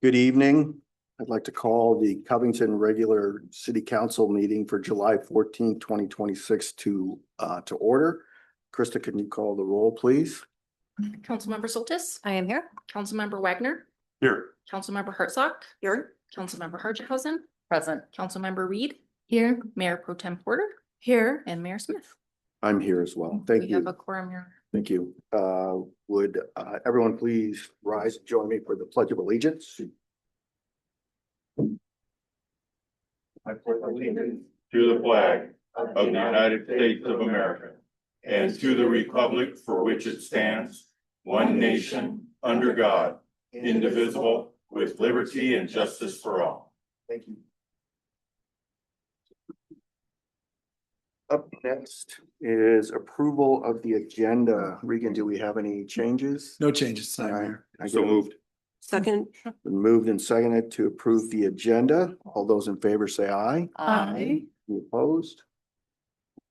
Good evening. I'd like to call the Covington Regular City Council meeting for July 14th, 2026 to order. Krista, can you call the roll, please? Councilmember Soltis. I am here. Councilmember Wagner. Here. Councilmember Hartsock. Here. Councilmember Hartshausen. Present. Councilmember Reed. Here. Mayor Pro Tem Porter. Here. And Mayor Smith. I'm here as well. Thank We have you. a quorum here. Thank you. Would everyone please rise and join me for the Pledge of Allegiance? I pledge allegiance to the flag of the United States of America and to the republic for which it stands, one nation, under God, indivisible, with liberty and justice for all. Thank you. Up next is approval of the agenda. Regan, do we have any changes? No changes tonight, All right. Mayor. So moved. Second. Been moved and seconded to approve the agenda. All those in favor say aye. Aye. Any opposed?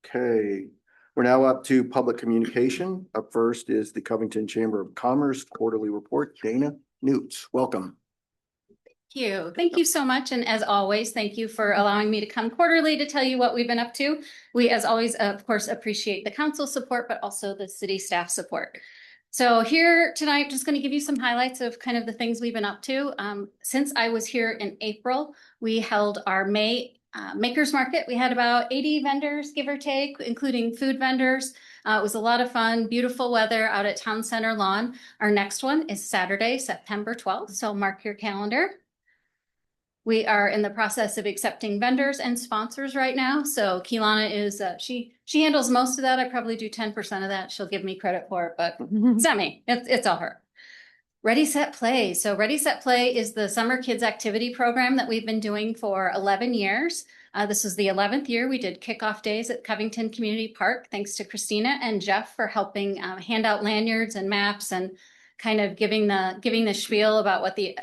Okay, we're now up to public communication. Up first is the Covington Chamber of Commerce quarterly report. Dana Newts, welcome. Thank you so much. And as always, thank you for allowing me to come quarterly to tell you what we've been up to. We, as always, of course, appreciate the council support, but also the city staff support. So here tonight, just going to give you some highlights of kind of the things we've been up to. Since I was here in April, we held our May Makers Market. We had about 80 vendors, give or take, including food vendors. It was a lot of fun, beautiful weather out at Town Center Lawn. Our next one is Saturday, September 12th. So mark your calendar. We are in the process of accepting vendors and sponsors right now. So Keelana is, she handles most of that. I probably do 10% of that. She'll give me credit for it, but it's not me. It's all her. Ready, Set, Play. So Ready, Set, Play is the summer kids activity program that we've been doing for 11 years. This is the 11th year. We did kickoff days at Covington Community Park. Thanks to Christina and Jeff for helping hand out lanyards and maps and kind of giving the spiel about what the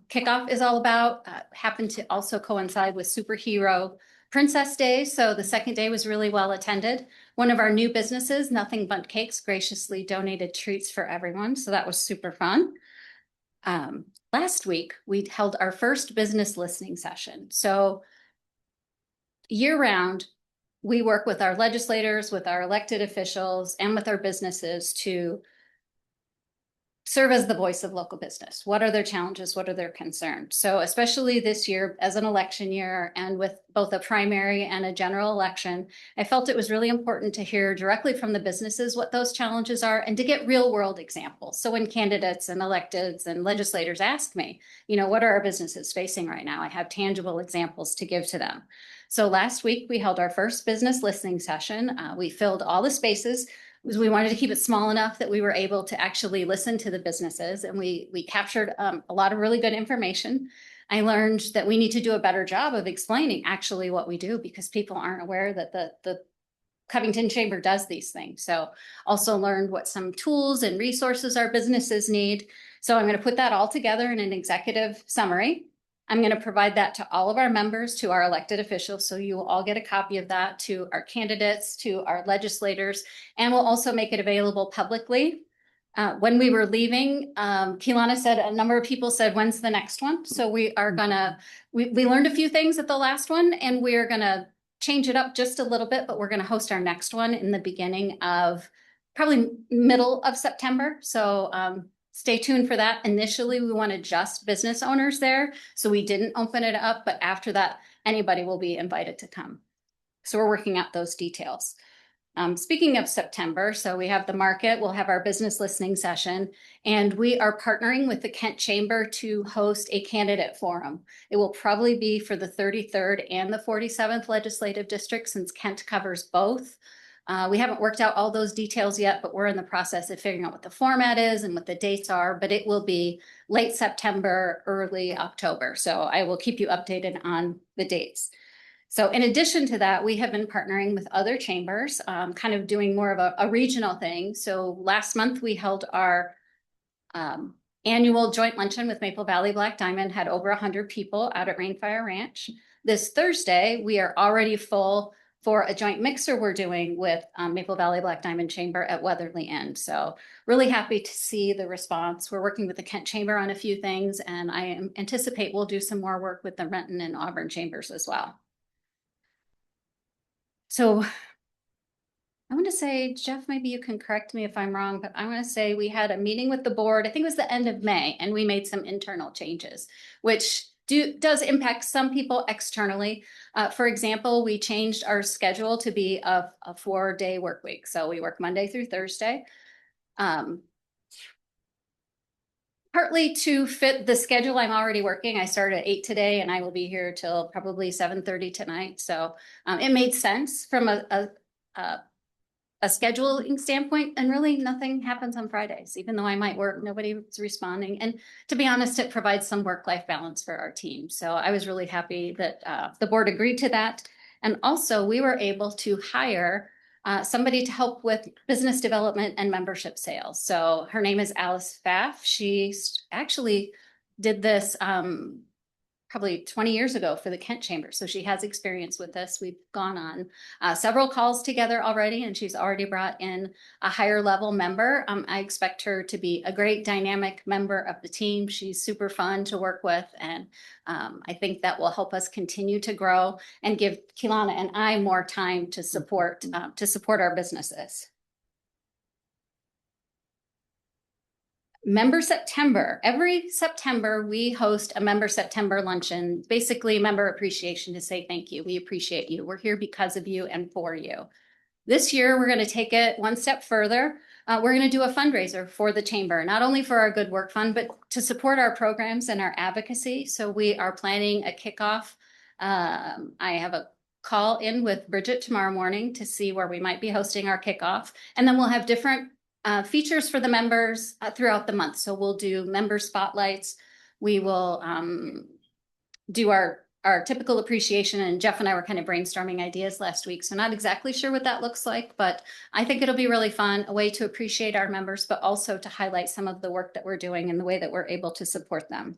kickoff is all about. Happened to also coincide with Superhero Princess Day. So the second day was really well attended. One of our new businesses, Nothing But Cakes, graciously donated treats for everyone. So that was super fun. Last week, we held our first business listening session. So year round, we work with our legislators, with our elected officials, and with our businesses to serve as the voice of local business. What are their challenges? What are their concerns? So especially this year as an election year and with both a primary and a general election, I felt it was really important to hear directly from the businesses what those challenges are and to get real world examples. So when candidates and electeds and legislators ask me, what are our businesses facing right now? I have tangible examples to give to them. So last week we held our first business listening session. We filled all the spaces. We wanted to keep it small enough that we were able to actually listen to the businesses, and we captured a lot of really good information. I learned that we need to do a better job of explaining actually what we do because people aren't aware that the Covington Chamber does these things. So also learned what some tools and resources our businesses need. So I'm going to put that all together in an executive summary. I'm going to provide that to all of our members, to our elected officials. So you will all get a copy of that, to our candidates, to our legislators, and we'll also make it available publicly. When we were leaving, Keelana said, a number of people said, when's the next one? So we are gonna, we learned a few things at the last one, and we're gonna change it up just a little bit, but we're gonna host our next one in the beginning of probably middle of September. So stay tuned for that. Initially, we wanted just business owners there, so we didn't open it up, but after that, anybody will be invited to come. So we're working out those details. Speaking of September, so we have the market, we'll have our business listening session, and we are partnering with the Kent Chamber to host a candidate forum. It will probably be for the 33rd and the 47th legislative district since Kent covers both. We haven't worked out all those details yet, but we're in the process of figuring out what the format is and what the dates are, but it will be late September, early October. So I will keep you updated on the dates. So in addition to that, we have been partnering with other chambers, kind of doing more of a regional thing. So last month we held our annual joint luncheon with Maple Valley Black Diamond, had over 100 people out at Rainfire Ranch. This Thursday, we are already full for a joint mixer we're doing with Maple Valley Black Diamond Chamber at Weatherly End. So really happy to see the response. We're working with the Kent Chamber on a few things, and anticipate we'll do some more work with the Renton and Auburn chambers as well. So I want to say, Jeff, maybe you can correct me if I'm wrong, but I want to say we had a meeting with the board, I think it was the end of May, and we made some internal changes, which does impact some people externally. For example, we changed our schedule to be a 4-day work week. So we work Monday through Thursday. Partly to fit the schedule I'm already working. I start at 8 today and I will be here till probably 7:30 tonight. So it made sense from a scheduling standpoint, and really nothing happens on Fridays. Even though I might work, nobody's responding. And to be honest, it provides some work-life balance for our team. So I was really happy that the board agreed to that. And also we were able to hire somebody to help with business development and membership sales. So her name is Alice Pfaff. She actually did this probably 20 years ago for the Kent Chamber. So she has experience with this. We've gone on several calls together already, and she's already brought in a higher level member. I expect her to be a great dynamic member of the team. She's super fun to work with. And I think that will help us continue to grow and give Keelana and I more time to support our businesses. Member September. Every September, we host a Member September luncheon, basically member appreciation to say thank you. We appreciate you. We're here because of you and for you. This year, we're going to take it one step further. We're going to do a fundraiser for the chamber, not only for our Good Work Fund, but to support our programs and our advocacy. So we are planning a kickoff. I have a call in with Bridget tomorrow morning to see where we might be hosting our kickoff. And then we'll have different features for the members throughout the month. So we'll do member spotlights. We will do our typical appreciation, and Jeff and I were kind of brainstorming ideas last week. So not exactly sure what that looks like, but I think it'll be really fun, a way to appreciate our members, but also to highlight some of the work that we're doing and the way that we're able to support them.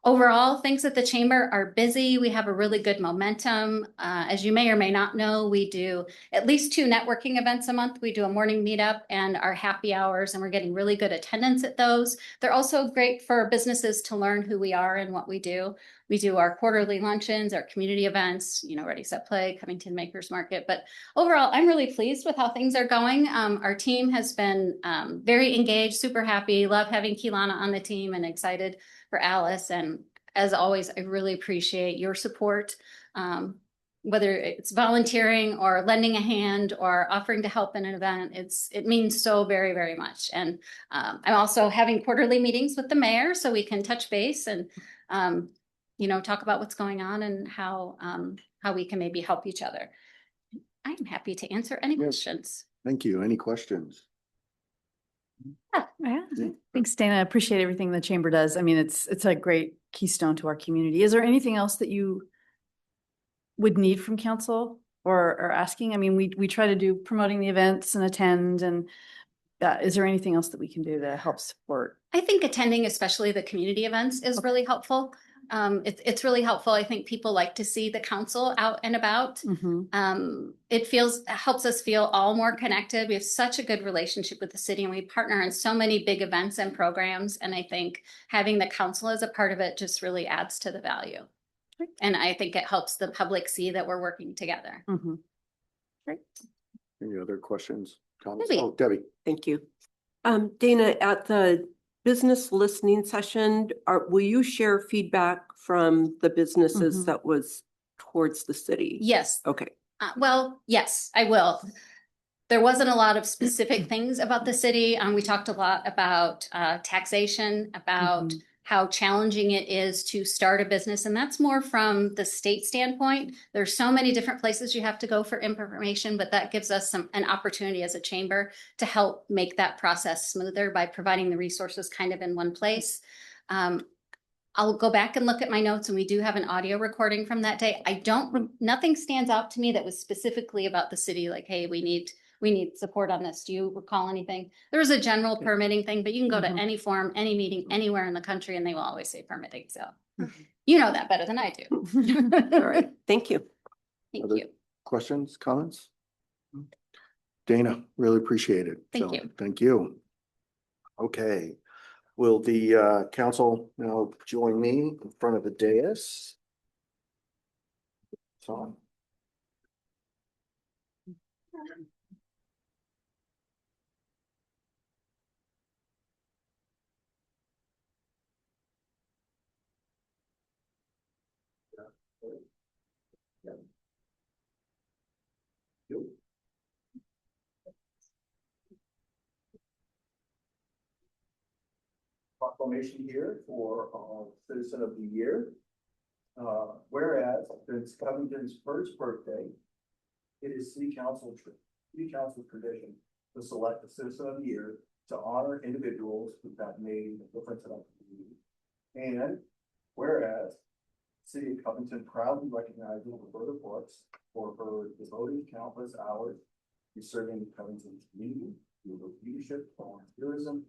Overall, things at the chamber are busy. We have a really good momentum. As you may or may not know, we do at least 2 networking events a month. We do a morning meetup and our happy hours, and we're getting really good attendance at those. They're also great for businesses to learn who we are and what we do. We do our quarterly luncheons, our community events, Ready, Set, Play, Covington Makers Market. But overall, I'm really pleased with how things are going. Our team has been very engaged, super happy, love having Keelana on the team, and excited for Alice. And as always, I really appreciate your support, whether it's volunteering or lending a hand or offering to help in an event. It means so very, very much. And I'm also having quarterly meetings with the mayor so we can touch base and talk about what's going on and how we can maybe help each other. I'm happy to answer any questions. Thank you. Any questions? Yeah, thanks, Dana. I appreciate everything the chamber does. I mean, it's a great keystone to our community. Is there anything else that you would need from council or asking? I mean, we try to do promoting the events and attend, and is there anything else that we can do to help support? I think attending, especially the community events, is really helpful. It's really helpful. I think people like to see the council out and about. Mm-hmm. It helps us feel all more connected. We have such a good relationship with the city, and we partner in so many big events and programs. And I think having the council as a part of it just really adds to the value. Great. And I think it helps the public see that we're working together. Mm-hmm. Great. Any other questions? Comments? Debbie. Oh, Debbie. Thank you. Dana, at the business listening session, will you share feedback from the businesses that was towards the city? Yes. Okay. Well, yes, I will. There wasn't a lot of specific things about the city. We talked a lot about taxation, about how challenging it is to start a business. And that's more from the state standpoint. There's so many different places you have to go for information, but that gives us an opportunity as a chamber to help make that process smoother by providing the resources kind of in one place. I'll go back and look at my notes, and we do have an audio recording from that day. Nothing stands out to me that was specifically about the city, like, hey, we need support on this. Do you recall anything? There was a general permitting thing, but you can go to any forum, any meeting, anywhere in the country, and they will always say permitting. So you know that better than I do. All right. Thank you. Thank you. questions, comments? Dana, really appreciate it. Thank So, you. Thank you. Okay, will the council now join me in front of the dais? So. Proclamation here for Citizen of the Year. Whereas it's Covington's first birthday, it is city council tradition to select the Citizen of the Year to honor individuals who have made a difference in our community. And whereas City of Covington proudly recognizes Roberta Brooks for her devoted countless hours in serving Covington's community through her leadership, volunteerism,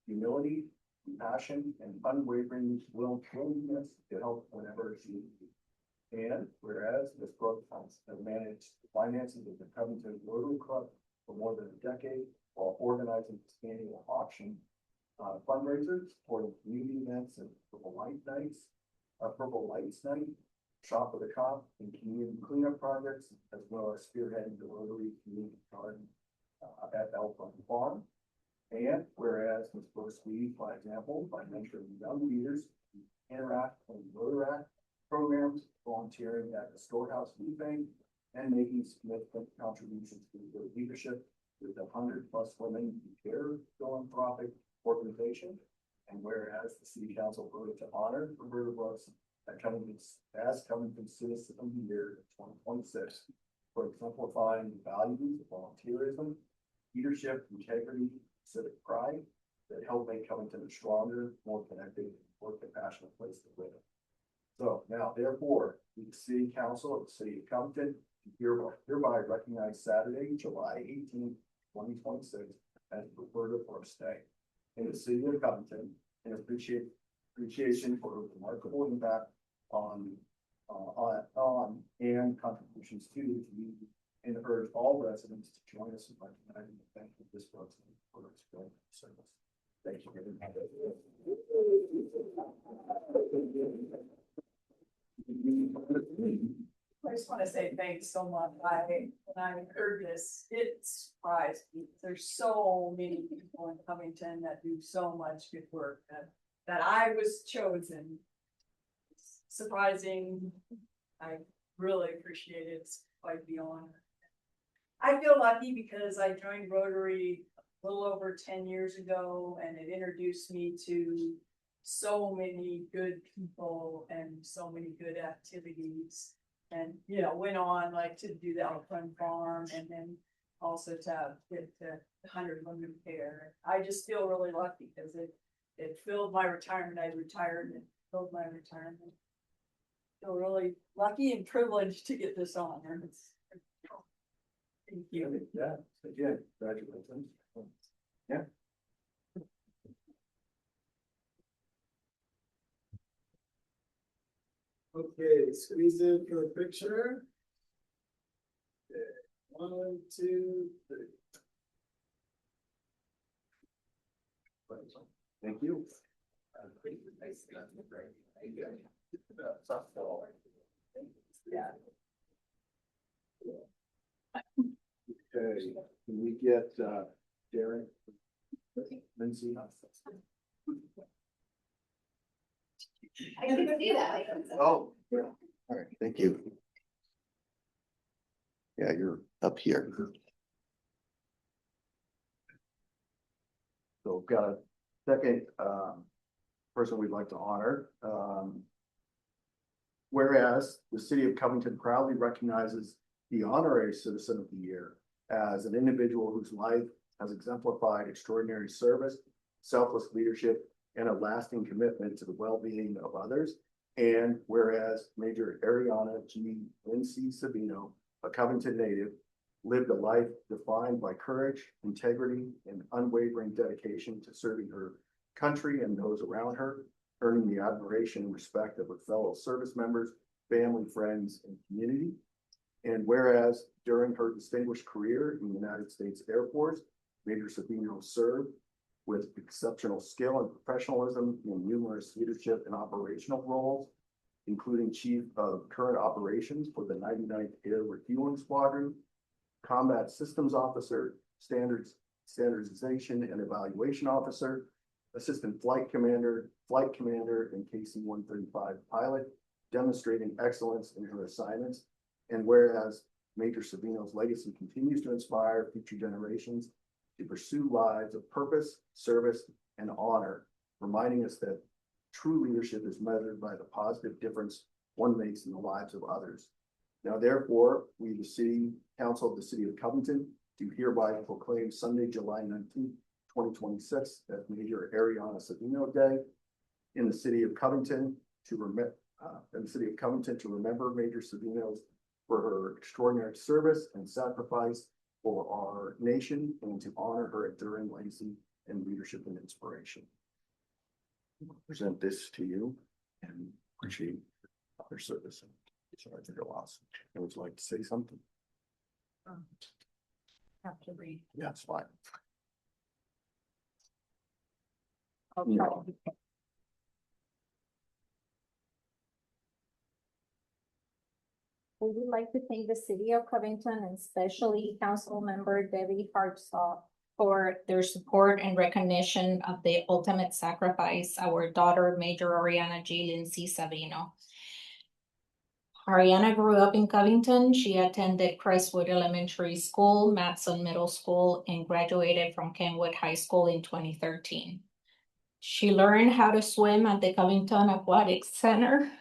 humility, compassion, and unwavering willingness to help whenever she needs. And whereas Ms. Brooks has managed the finances of the Covington Rotary Club for more than a decade while organizing its annual auction, fundraisers, supporting community events and Purple Lights Night, Shop with a Cop, and community cleanup projects, as well as spearheading the Rotary Community Garden at Elkhorn Farm. And whereas Ms. Brooks leads by example by mentoring young leaders who interact in Rotaract programs, volunteering at the Storehouse Food Bank, and making significant contributions to their leadership with 100+ women who care philanthropic organization. And whereas the City Council voted to honor Roberta Brooks as Covington Citizen of the Year in 2026 for exemplifying the values of volunteerism, leadership, integrity, civic pride that help make Covington a stronger, more connected, more compassionate place to live. So now, therefore, the City Council of the City of Covington hereby recognize Saturday, July 18th, 2026 as Roberta Brooks Day in the City of Covington, and appreciation for her remarkable impact on and contributions to the community, and urge all residents to join us in recognizing the thank you this Brooks for its brilliant service. Thank you very much. I just want to say thanks so much. When I heard this, it surprised me. There's so many people in Covington that do so much good work that I was chosen. It's surprising. I really appreciate it. It's quite the honor. I feel lucky because I joined Rotary a little over 10 years ago, and it introduced me to so many good people and so many good activities. And, you know, went on like to do the Elkhorn Farm, and then also to get the 100 Women Care. I just feel really lucky because it filled my retirement. I retired and filled my retirement. I feel really lucky and privileged to get this honor. Thank you. Yeah, again, congratulations. Yeah. Okay, squeeze in for a picture. Okay, 1, 2, 3. Thank you. Yeah. Okay, can we get Darren? Lindsay? I couldn't see that. Oh, yeah. All right, thank you. Yeah, you're up here. So we've got a second person we'd like to honor. Whereas the City of Covington proudly recognizes the Honorary Citizen of the Year as an individual whose life has exemplified extraordinary service, selfless leadership, and a lasting commitment to the well-being of others. And whereas Major Ariana G. Lindsay Savino, a Covington native, lived a life defined by courage, integrity, and unwavering dedication to serving her country and those around her, earning the admiration and respect of her fellow service members, family, friends, and community. And whereas during her distinguished career in the United States Air Force, Major Savino served with exceptional skill and professionalism in numerous leadership and operational roles, including Chief of Current Operations for the 99th Air Refueling Squadron, Combat Systems Officer, Standardization and Evaluation Officer, Assistant Flight Commander, and KC-135 pilot, demonstrating excellence in her assignments. And whereas Major Savino's legacy continues to inspire future generations to pursue lives of purpose, service, and honor, reminding us that true leadership is measured by the positive difference one makes in the lives of others. Now, therefore, we, the City Council of the City of Covington, do hereby proclaim Sunday, July 19th, 2026 as Major Ariana Savino Day in the City of Covington to remember Major Savino for her extraordinary service and sacrifice for our nation, and to honor her enduring legacy and leadership and inspiration. I present this to you and appreciate her service. Sorry for your loss. I would like to say something. Have to read. Yeah, it's fine. We would like to thank the city of Covington and especially council member Debbie Hartsock for their support and recognition of the ultimate sacrifice, our daughter, Major Ariana G. Lindsay Savino. Ariana grew up in Covington. She attended Crestwood Elementary School, Matson Middle School, and graduated from Kenwood High School in 2013. She learned how to swim at the Covington Aquatic Center.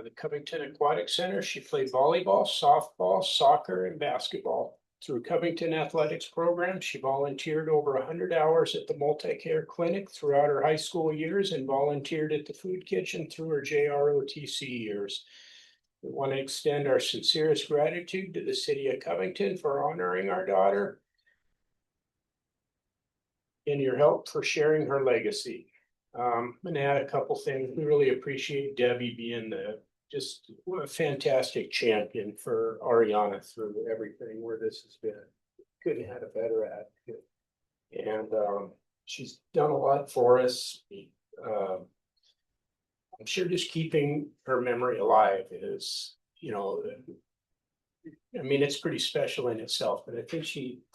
The Covington Aquatic Center, she played volleyball, softball, soccer, and basketball. Through Covington Athletics program, she volunteered over 100 hours at the multi-care clinic throughout her high school years and volunteered at the food kitchen through her JROTC years. We want to extend our sincerest gratitude to the city of Covington for honoring our daughter and your help for sharing her legacy. I'm gonna add a couple things. We really appreciate Debbie being just a fantastic champion for Ariana through everything where this has been. Couldn't have had a better advocate. And she's done a lot for us. I'm sure just keeping her memory alive is, I mean, it's pretty special in itself, but I think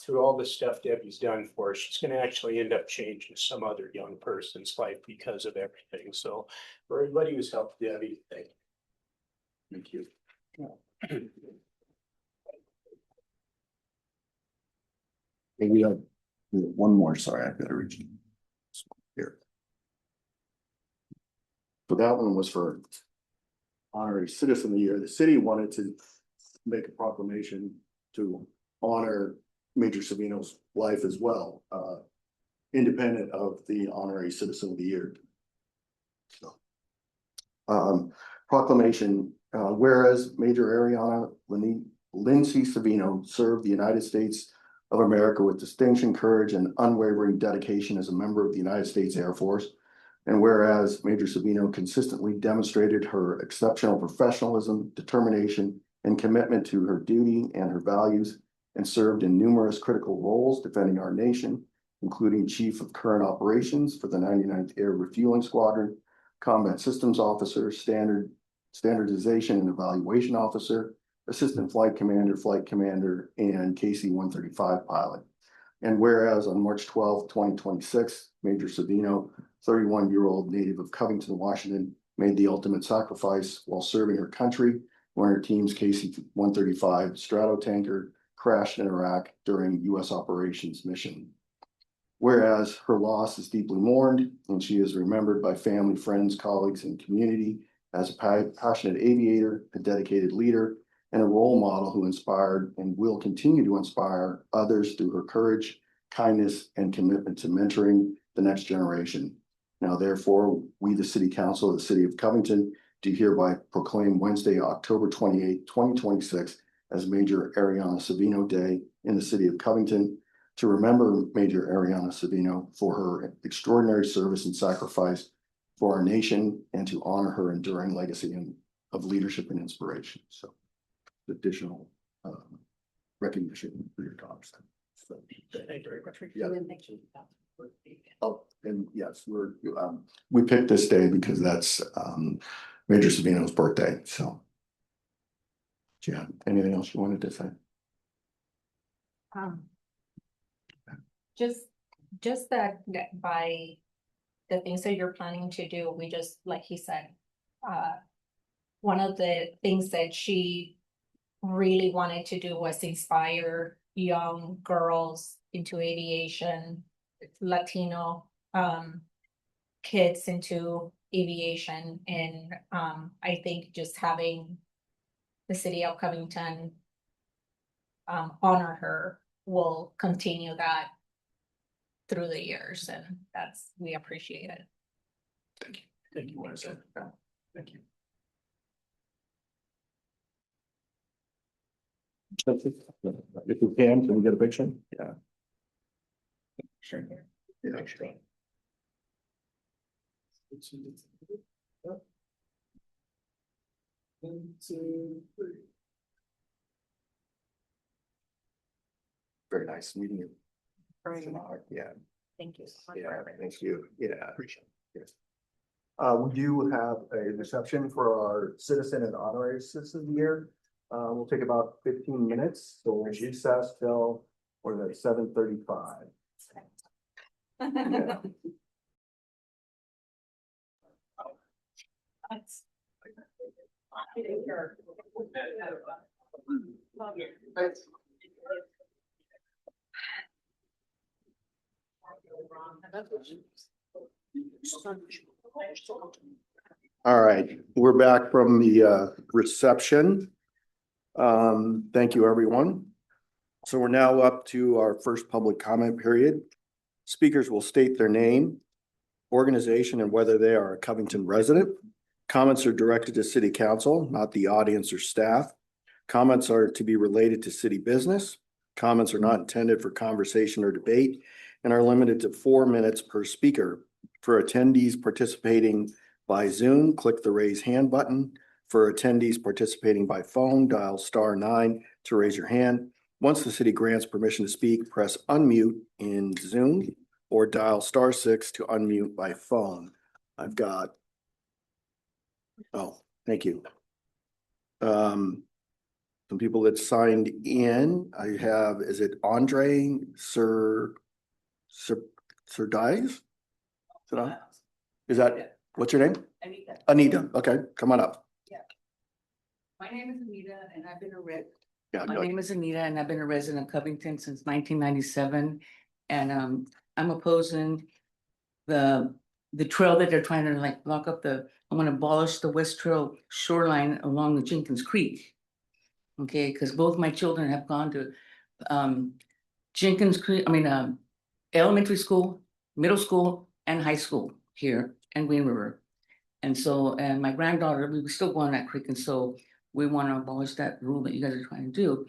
through all the stuff Debbie's done for us, she's going to actually end up changing some other young person's life because of everything. So for everybody who's helped Debbie, thank you. Okay, we have one more. Sorry, I've got to reach here. So that one was for honorary citizen of the year. The city wanted to make a proclamation to honor Major Savino's life as well, independent of the honorary citizen of the year. So, proclamation, whereas Major Ariana Lindsay Savino served the United States of America with distinction, courage, and unwavering dedication as a member of the United States Air Force. And whereas Major Savino consistently demonstrated her exceptional professionalism, determination, and commitment to her duty and her values, and served in numerous critical roles defending our nation, including Chief of Current Operations for the 99th Air Refueling Squadron, Combat Systems Officer, Standardization and Evaluation Officer, Assistant Flight Commander, and KC-135 pilot. And whereas on March 12, 2026, Major Savino, 31-year-old native of Covington, Washington, made the ultimate sacrifice while serving her country when her team's KC-135 Stratotanker crashed in Iraq during U.S. operations mission. Whereas her loss is deeply mourned and she is remembered by family, friends, colleagues, and community as a passionate aviator, a dedicated leader, and a role model who inspired and will continue to inspire others through her courage, kindness, and commitment to mentoring the next generation. Now, therefore, we, the City Council of the City of Covington, do hereby proclaim Wednesday, October 28, 2026 as Major Ariana Savino Day in the City of Covington, to remember Major Ariana Savino for her extraordinary service and sacrifice for our nation and to honor her enduring legacy of leadership and inspiration. So additional recognition for your talks. So, Thank you very much. yeah. Oh, and yes, we picked this day because that's Major Savino's birthday. So, yeah. Anything else you wanted to say? Just that by the things that you're planning to do, we just, like he said, one of the things that she really wanted to do was inspire young girls into aviation, Latino kids into aviation. And I think just having the city of Covington honor her will continue that through the years, and we appreciate it. Thank you. Thank you, Marissa. Thank you. If you can we get a picture? Yeah. Sure. Yeah. One, two, three. Very nice meeting you. Yeah. Thank you so much. Yeah, thank you. Yeah. Appreciate it. Yes. We do have a reception for our citizen and honorary citizen of the year. We'll take about 15 minutes. So we'll recess till 7:35. Yeah. All right, we're back from the reception. Thank you, everyone. So we're now up to our first public comment period. Speakers will state their name, organization, and whether they are a Covington resident. Comments are directed to City Council, not the audience or staff. Comments are to be related to city business. Comments are not intended for conversation or debate and are limited to 4 minutes per speaker. For attendees participating by Zoom, click the raise hand button. For attendees participating by phone, dial *9 to raise your hand. Once the city grants permission to speak, press unmute in Zoom or dial *6 to unmute by phone. I've got, oh, thank you. Some people that signed in, I have, is it Andre Dies? Is that, what's your name? Anita. Anita, okay, come on up. My name is Anita and I've been Yeah, My name is Anita and I've been a resident of Covington since 1997. And I'm opposing the trail that they're trying to like block up I want to abolish the West Trail shoreline along the Jenkins Creek. Okay, because both my children have gone to Jenkins Creek, elementary school, middle school, and high school here in Green River. And so, and my granddaughter, we still go on that creek. And so we want to abolish that rule that you guys are trying to do.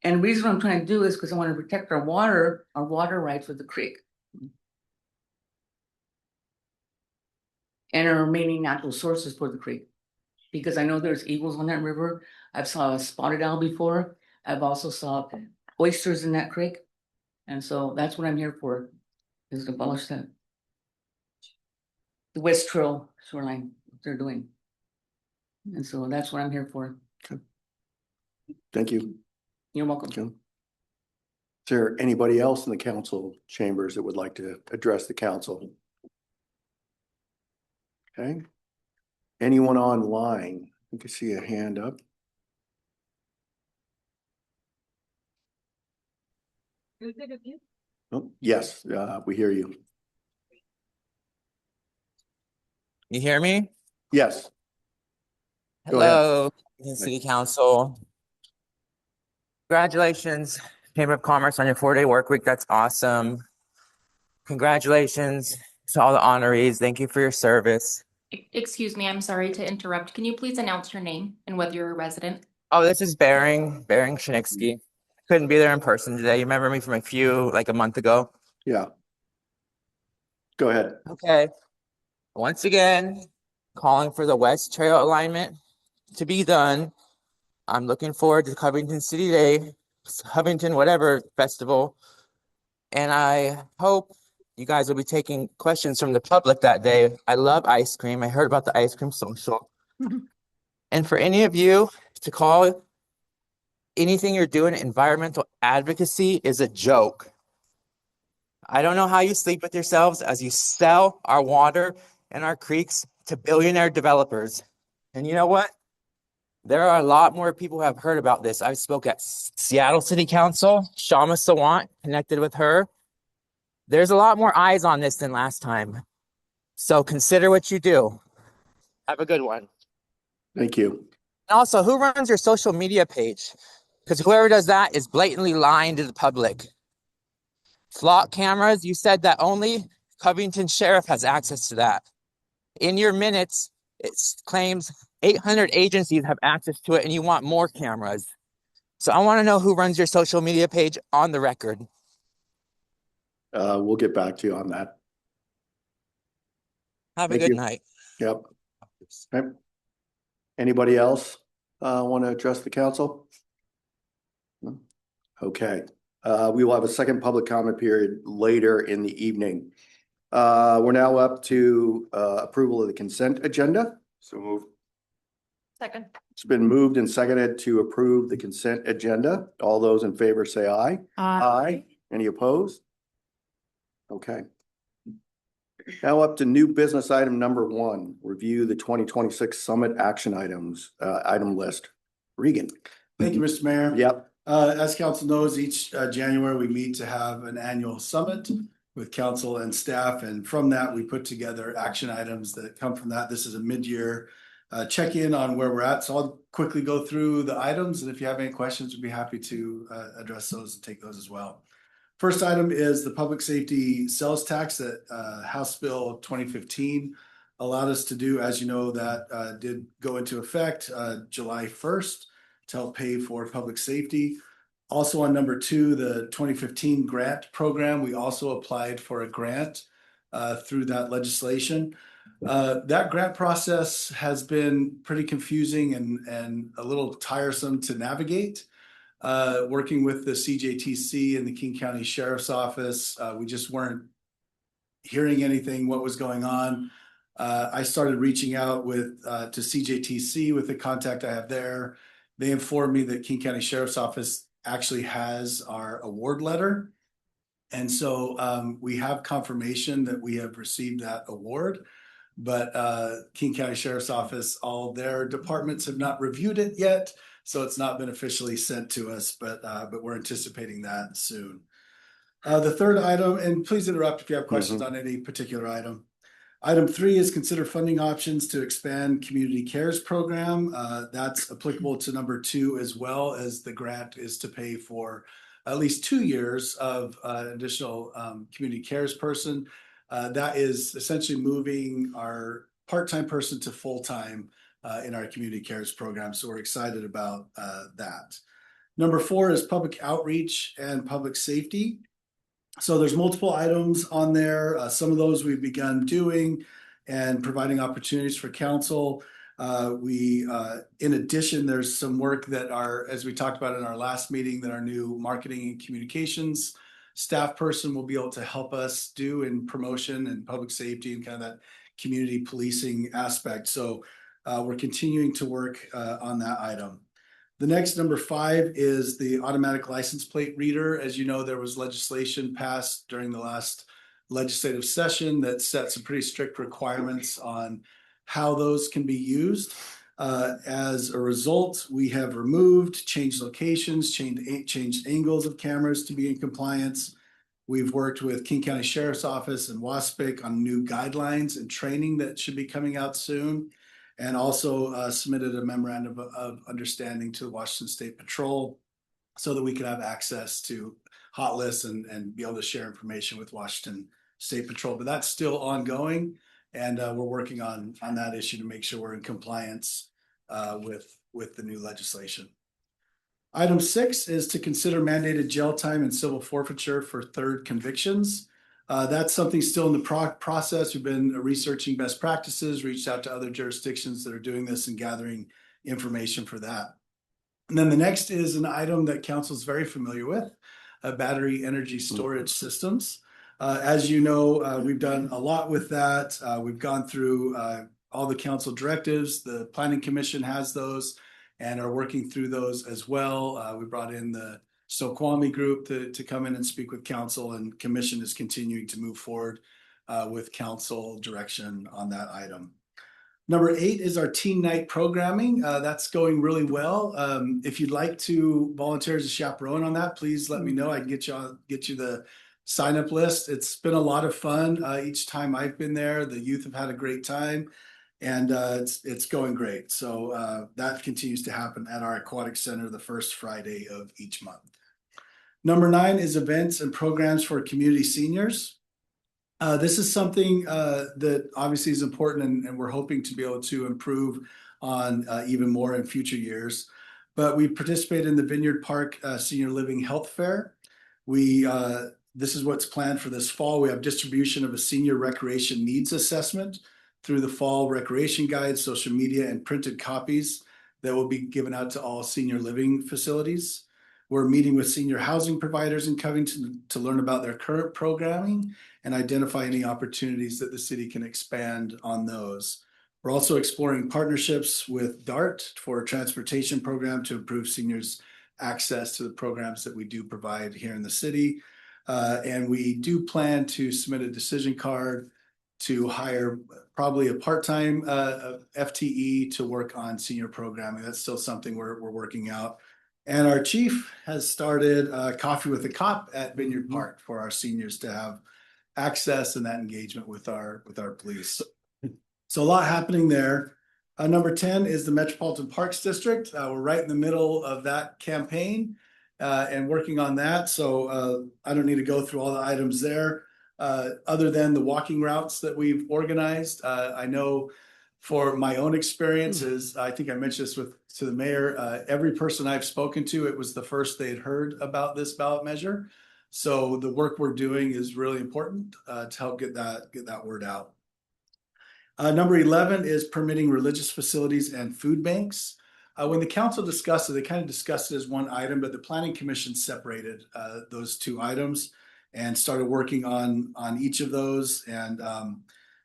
And the reason I'm trying to do is because I want to protect our water rights with the creek. And our remaining natural sources for the creek. Because I know there's eagles on that river. I've saw a spotted owl before. I've also saw oysters in that creek. And so that's what I'm here for, is to abolish that. The West Trail shoreline, what they're doing. And so that's what I'm here for. Okay. Thank you. You're welcome. Okay. Is there anybody else in the council chambers that would like to address the council? Okay. Anyone online? You can see a hand up. Oh, yes, we hear you. You hear me? Yes. Go ahead. Hello, City Council. Congratulations, Chamber of Commerce, on your 4-day work week. That's awesome. Congratulations to all the honorees. Thank you for your service. Excuse me, I'm sorry to interrupt. Can you please announce your name and whether you're a resident? Oh, this is Bering Shinitsky. couldn't be there in person today. You remember me from like a month ago? Yeah. Go ahead. Okay. Once again, calling for the West Trail alignment to be done. I'm looking forward to Covington City Day, Covington whatever festival. And I hope you guys will be taking questions from the public that day. I love ice cream. I heard about the ice cream social. And for any of you to call anything you're doing environmental advocacy is a joke. I don't know how you sleep with yourselves as you sell our water and our creeks to billionaire developers. And you know what? There are a lot more people who have heard about this. I spoke at Seattle City Council, Shama Sawant, connected with her. There's a lot more eyes on this than last time. So consider what you do. Have a good one. Thank you. And also, who runs your social media page? Because whoever does that is blatantly lying to the public. Flock cameras, you said that only Covington Sheriff has access to that. In your minutes, it claims 800 agencies have access to it and you want more cameras. So I want to know who runs your social media page on the record. We'll get back to you on that. Have a Thank good you. night. Yep. Okay. Anybody else want to address the council? No? Okay. We will have a second public comment period later in the evening. We're now up to approval of the consent agenda. So move. Second. It's been moved and seconded to approve the consent agenda. All those in favor say aye. Aye. Any opposed? Okay. Now up to new business item number 1, review the 2026 summit action items, item list. Regan. Thank you, Mr. Mayor. Yep. As council knows, each January we meet to have an annual summit with council and staff. And from that, we put together action items that come from that. This is a mid-year check-in on where we're at. So I'll quickly go through the items. And if you have any questions, we'd be happy to address those and take those as well. First item is the public safety sales tax that House Bill 2015 allowed us to do. As you know, that did go into effect July 1st to help pay for public safety. Also on number 2, the 2015 grant program, we also applied for a grant through that legislation. That grant process has been pretty confusing and a little tiresome to navigate. Working with the CJTC and the King County Sheriff's Office, we just weren't hearing anything, what was going on. I started reaching out to CJTC with the contact I have there. They informed me that King County Sheriff's Office actually has our award letter. And so we have confirmation that we have received that award. But King County Sheriff's Office, all their departments have not reviewed it yet. So it's not been officially sent to us, but we're anticipating that soon. The third item, and please interrupt if you have questions on any particular item. Item 3 is consider funding options to expand community cares program. That's applicable to number 2 as well, as the grant is to pay for at least 2 years of additional community cares person. That is essentially moving our part-time person to full-time in our community cares program. So we're excited about that. Number 4 is public outreach and public safety. So there's multiple items on there. Some of those we've begun doing and providing opportunities for council. In addition, there's some work that as we talked about in our last meeting, that our new marketing and communications staff person will be able to help us do in promotion and public safety and kind of that community policing aspect. So we're continuing to work on that item. The next, number 5, is the automatic license plate reader. As you know, there was legislation passed during the last legislative session that set some pretty strict requirements on how those can be used. As a result, we have removed, changed locations, changed angles of cameras to be in compliance. We've worked with King County Sheriff's Office and WASPIC on new guidelines and training that should be coming out soon. And also submitted a memorandum of understanding to the Washington State Patrol so that we could have access to hot lists and be able to share information with Washington State Patrol. But that's still ongoing, and we're working on that issue to make sure we're in compliance with the new legislation. Item 6 is to consider mandated jail time and civil forfeiture for third convictions. That's something still in the process. We've been researching best practices, reached out to other jurisdictions that are doing this and gathering information for that. And then the next is an item that council is very familiar with, battery energy storage systems. As you know, we've done a lot with that. We've gone through all the council directives. The Planning Commission has those and are working through those as well. We brought in the Snoqualmie group to come in and speak with council, and commission is continuing to move forward with council direction on that item. Number 8 is our teen night programming. That's going really well. If you'd like to volunteer as a chaperone on that, please let me know. I can get you the sign up list. It's been a lot of fun. Each time I've been there, the youth have had a great time, and it's going great. So that continues to happen at our aquatic center the first Friday of each month. Number 9 is events and programs for community seniors. This is something that obviously is important, and we're hoping to be able to improve on even more in future years. But we participate in the Vineyard Park Senior Living Health Fair. This is what's planned for this fall. We have distribution of a senior recreation needs assessment through the fall recreation guide, social media, and printed copies that will be given out to all senior living facilities. We're meeting with senior housing providers in Covington to learn about their current programming and identify any opportunities that the city can expand on those. We're also exploring partnerships with DART for a transportation program to improve seniors' access to the programs that we do provide here in the city. And we do plan to submit a decision card to hire probably a part-time FTE to work on senior programming. That's still something we're working out. And our chief has started Coffee with a Cop at Vineyard Park for our seniors to have access and that engagement with our police. So a lot happening there. Number 10 is the Metropolitan Parks District. We're right in the middle of that campaign and working on that. So I don't need to go through all the items there other than the walking routes that we've organized. I know for my own experiences, I think I mentioned this to the mayor, every person I've spoken to, it was the first they'd heard about this ballot measure. So the work we're doing is really important to help get that word out. Number 11 is permitting religious facilities and food banks. When the council discussed it, they kind of discussed it as one item, but the Planning Commission separated those two items and started working on each of those.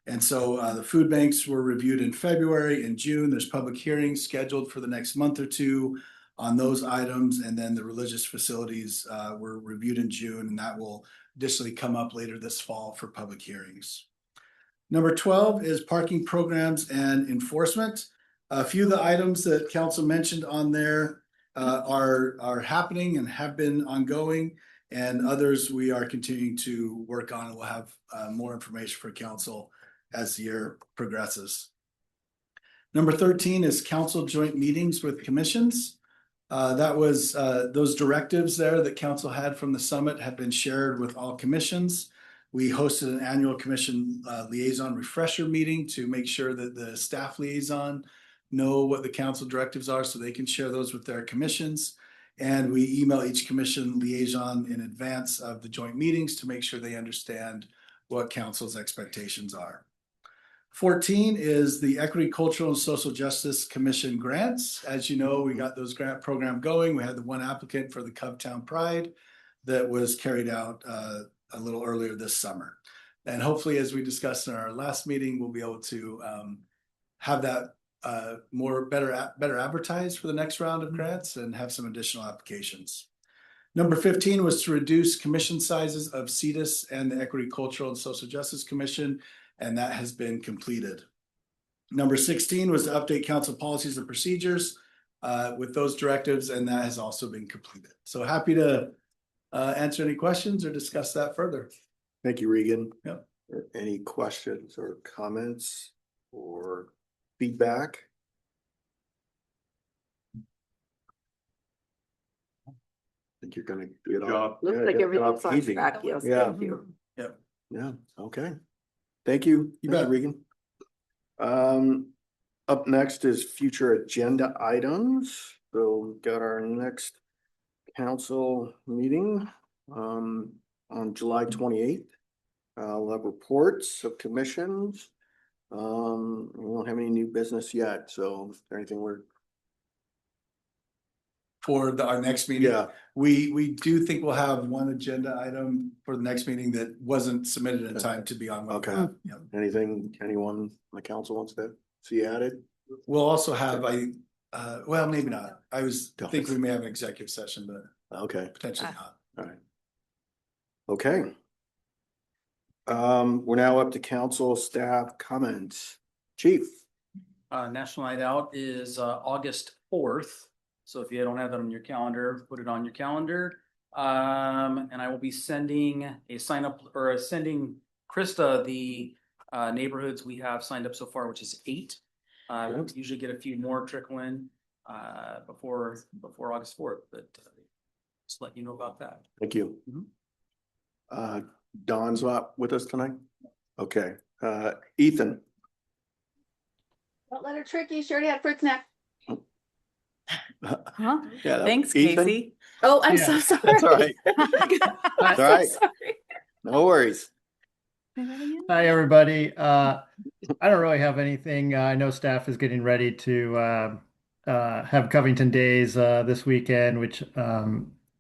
And so the food banks were reviewed in February and June. There's public hearings scheduled for the next month or two on those items. And then the religious facilities were reviewed in June, and that will additionally come up later this fall for public hearings. Number 12 is parking programs and enforcement. A few of the items that council mentioned on there are happening and have been ongoing, and others we are continuing to work on, and we'll have more information for council as the year progresses. Number 13 is council joint meetings with commissions. That was those directives there that council had from the summit have been shared with all commissions. We hosted an annual commission liaison refresher meeting to make sure that the staff liaison know what the council directives are so they can share those with their commissions. And we email each commission liaison in advance of the joint meetings to make sure they understand what council's expectations are. 14 is the Equity, Cultural, and Social Justice Commission grants. As you know, we got those grant program going. We had the one applicant for the Covtown Pride that was carried out a little earlier this summer. And hopefully, as we discussed in our last meeting, we'll be able to have that better advertised for the next round of grants and have some additional applications. Number 15 was to reduce commission sizes of CEDAS and the Equity, Cultural, and Social Justice Commission, and that has been completed. Number 16 was to update council policies and procedures with those directives, and that has also been completed. So happy to answer any questions or discuss that further. Thank you, Regan. Yep. Any questions or comments or feedback? I think you're gonna get off. Looks like everything's on track. Yes, Yeah. thank you. Yep. Yeah, okay. Thank you. You Thank bet. Regan. Up next is future agenda items. So we've got our next council meeting, on July 28th. We'll have reports of commissions. We won't have any new business yet, so is there anything we're, For our next meeting. yeah, We do think we'll have one agenda item for the next meeting that wasn't submitted in time to be on. Okay. Yeah. anything anyone on the council wants to see added? We'll also have, well, maybe not. I Don't. think we may have an executive session, but Okay, potentially not. all right. Okay. We're now up to council staff comments. Chief. National Night Out is August 4th. So if you don't have that on your calendar, put it on your calendar. And I will be sending a sign up or sending Krista the neighborhoods we have signed up so far, which is 8. We'll usually get a few more trickle in before August 4th, but just let you know about that. Thank you. Don's not with us tonight? Okay. Ethan. Don't let her trick you. She already had fruit snack. Huh? Yeah, Thanks, Ethan? Casey. Oh, I'm so sorry. That's all right. I'm All right. so sorry. No worries. Hi, everybody. I don't really have anything. I know staff is getting ready to have Covington Days this weekend, which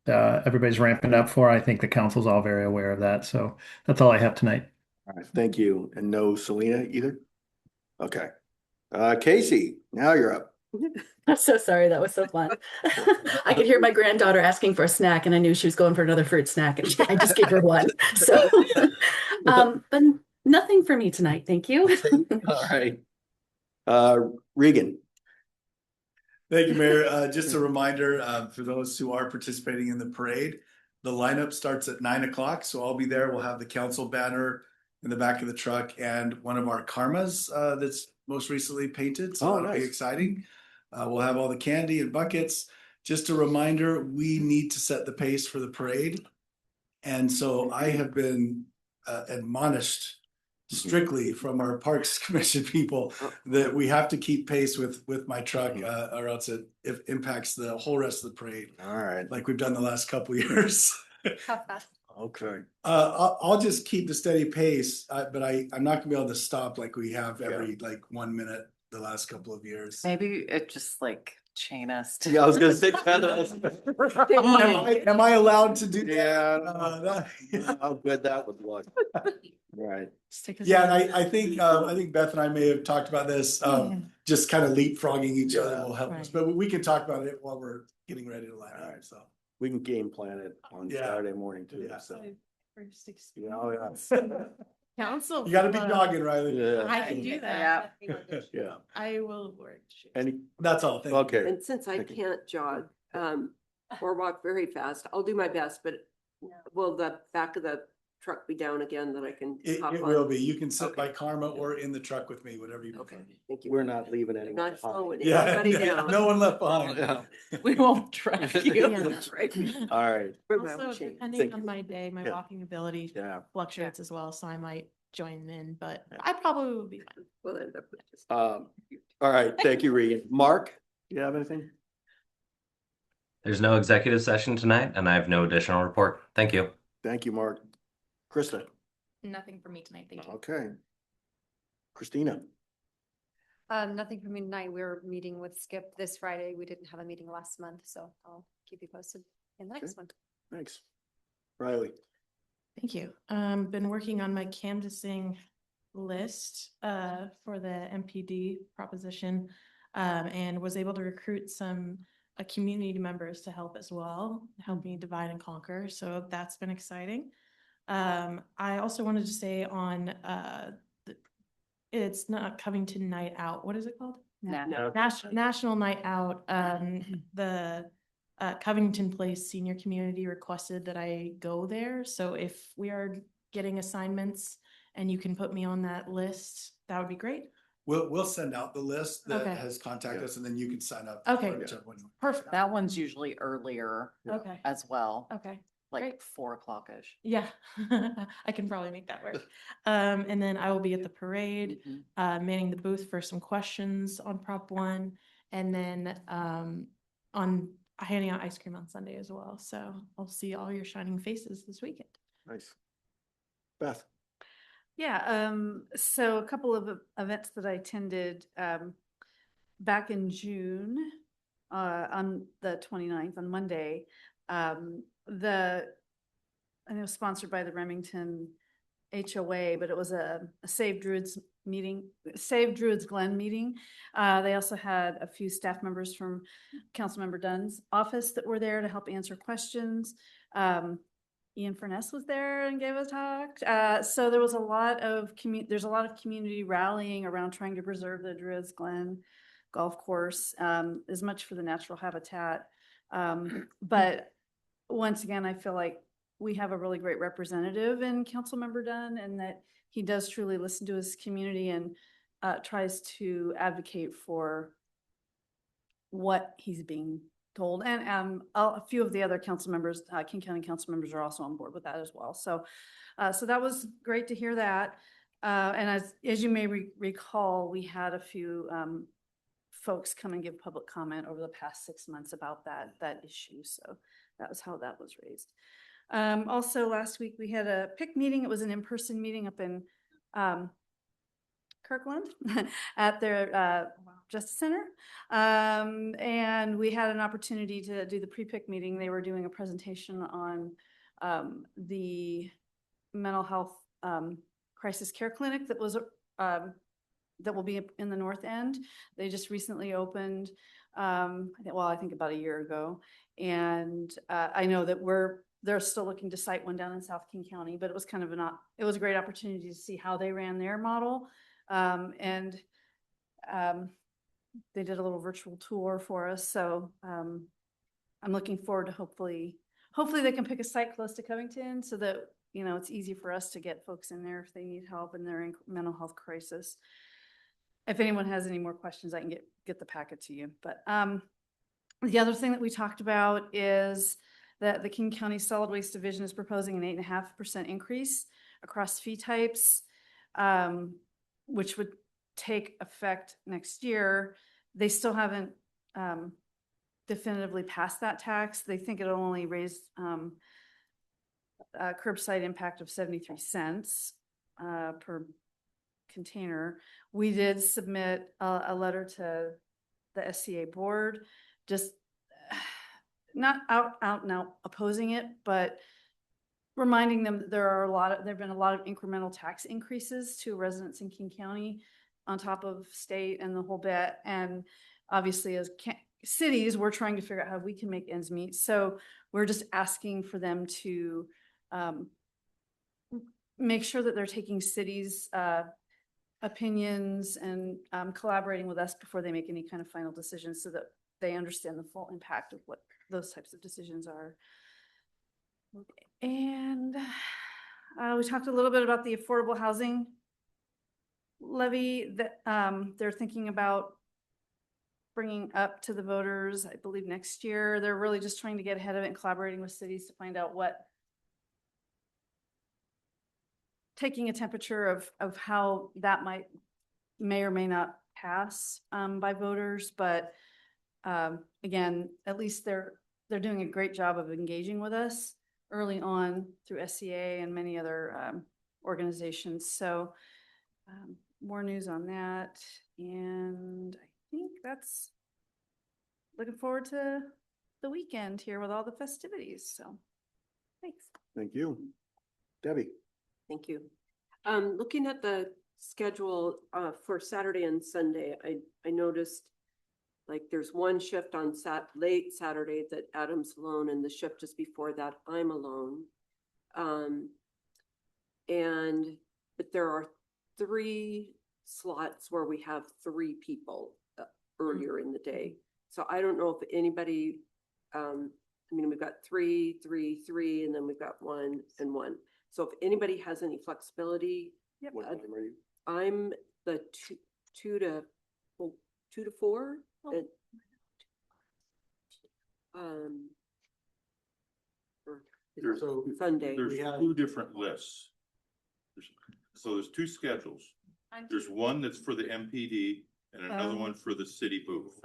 everybody's ramping up for. I think the council's all very aware of that. So that's all I have tonight. All right, thank you. And no Selena either? Okay. Casey, now you're up. I'm so sorry. That was so fun. I could hear my granddaughter asking for a snack, and I knew she was going for another fruit snack, and I just gave her one. So, but nothing for me tonight. Thank you. All right. Regan. Thank you, Mayor. Just a reminder, for those who are participating in the parade, the lineup starts at 9 o'clock. So I'll be there. We'll have the council banner in the back of the truck and one of our karmas that's most recently painted. So that'll be exciting. We'll have all the candy and buckets. Just a reminder, we need to set the pace for the parade. And so I have been admonished strictly from our Parks Commission people that we have to keep pace with my truck or else it impacts the whole rest of the parade. All right. Like we've done the last couple of years. How fast? Okay. I'll just keep the steady pace, but I'm not gonna be able to stop like we have every like 1 minute the last couple of years. Maybe it just like chain us. Yeah, I was gonna say kind of. Am I allowed to do Yeah. that? How good that would look. Right. Yeah, and I think Beth and I may have talked about this, just kind of leapfrogging each other will help us, but we can talk about it while we're getting ready to line up, so. We can game plan it on Saturday morning too, so. Yeah, oh, yeah. Council. You gotta be jogging, Riley. Yeah. I can do that. Yeah. I will work. Any, That's all. Thank you. okay. And since I can't jog, or walk very fast, I'll do my best, but will the back of the truck be down again that I can hop It on? will be. You can sit by Karma or in the truck with me, whatever you prefer. Thank you. We're not leaving anyone. Not slowing Yeah, anybody down. no one left behind. Yeah. We won't track you. Yeah, that's right. All right. Also, depending on my day, my Yeah. walking ability Yeah. fluctuates as well, so I might join in, but I probably will be fine. We'll end up with just. All right. Thank you, Regan. Mark, you have anything? There's no executive session tonight, and I have no additional report. Thank you. Thank you, Mark. Krista. Nothing for me tonight, thank you. Okay. Christina. Nothing for me tonight. We're meeting with Skip this Friday. We didn't have a meeting last month, so I'll keep you posted in the next one. Thanks. Riley. Thank you. Been working on my canvassing list for the MPD proposition and was able to recruit some community members to help as well, help me divide and conquer. So that's been exciting. I also wanted to say on it's not Covington Night Out. What is it called? National Night Out. The Covington Place Senior Community requested that I go there. So if we are getting assignments and you can put me on that list, that would be great. We'll send out the list that Okay. has contacted us and then you can sign up. Okay. for whichever one. Perfect. That one's usually earlier Okay. as well, Okay. like Great. 4:00-ish. Yeah. I can probably make that work. And then I will be at the parade, manning the booth for some questions on Prop 1. And then on handing out ice cream on Sunday as well. So I'll see all your shining faces this weekend. Nice. Beth? Yeah, so a couple of events that I attended, back in June, on the 29th, on Monday. I know sponsored by the Remington HOA, but it was a Save Druids meeting, Save Druids Glen meeting. They also had a few staff members from Councilmember Dunn's office that were there to help answer questions. Ian Furness was there and gave a talk. So there was a lot of there's a lot of community rallying around trying to preserve the Druids Glen golf course, as much for the natural habitat. But once again, I feel like we have a really great representative in Councilmember Dunn, and that he does truly listen to his community and tries to advocate for what he's being told. And a few of the other council members, King County council members, are also on board with that as well. So that was great to hear that. And as you may recall, we had a few folks come and give public comment over the past 6 months about that issue. So that was how that was raised. Also last week we had a PIC meeting. It was an in-person meeting up in Kirkland at their Justice Center. And we had an opportunity to do the pre-PIC meeting. They were doing a presentation on the mental health crisis care clinic that was that will be in the North End. They just recently opened, I think about a year ago. And I know that they're still looking to site one down in South King County, but it was kind of it was a great opportunity to see how they ran their model. And they did a little virtual tour for us. So I'm looking forward to hopefully they can pick a site close to Covington so that, it's easy for us to get folks in there if they need help in their mental health crisis. If anyone has any more questions, I can get the packet to you. But the other thing that we talked about is that the King County Solid Waste Division is proposing an 8.5% increase across fee types, which would take effect next year. They still haven't definitively passed that tax. They think it'll only raise a curbside impact of 73 cents per container. We did submit a letter to the SCA board, just not out and out opposing it, but reminding them that there have been a lot of incremental tax increases to residents in King County on top of state and the whole bit. And obviously as cities, we're trying to figure out how we can make ends meet. So we're just asking for them to make sure that they're taking cities' opinions and collaborating with us before they make any kind of final decisions so that they understand the full impact of what those types of decisions are. And we talked a little bit about the affordable housing levy that they're thinking about bringing up to the voters, I believe next year. They're really just trying to get ahead of it and collaborating with cities to find out taking a temperature of how that may or may not pass by voters. But again, at least they're doing a great job of engaging with us early on through SCA and many other organizations. So more news on that. And I think that's looking forward to the weekend here with all the festivities. So thanks. Thank you. Debbie? Thank you. Looking at the schedule for Saturday and Sunday, I noticed like there's one shift on late Saturday that Adam's alone, and the shift just before that I'm alone. But there are 3 slots where we have 3 people earlier in the day. So I don't know if anybody, we've got 3, 3, 3, and then we've got 1 and 1. So if anybody has any flexibility, Yep. What time are you? I'm the 2 to 4. Oh. There's Sunday. There's 2 different lists. There's 2 schedules. There's one that's for the MPD and another one for the city booth.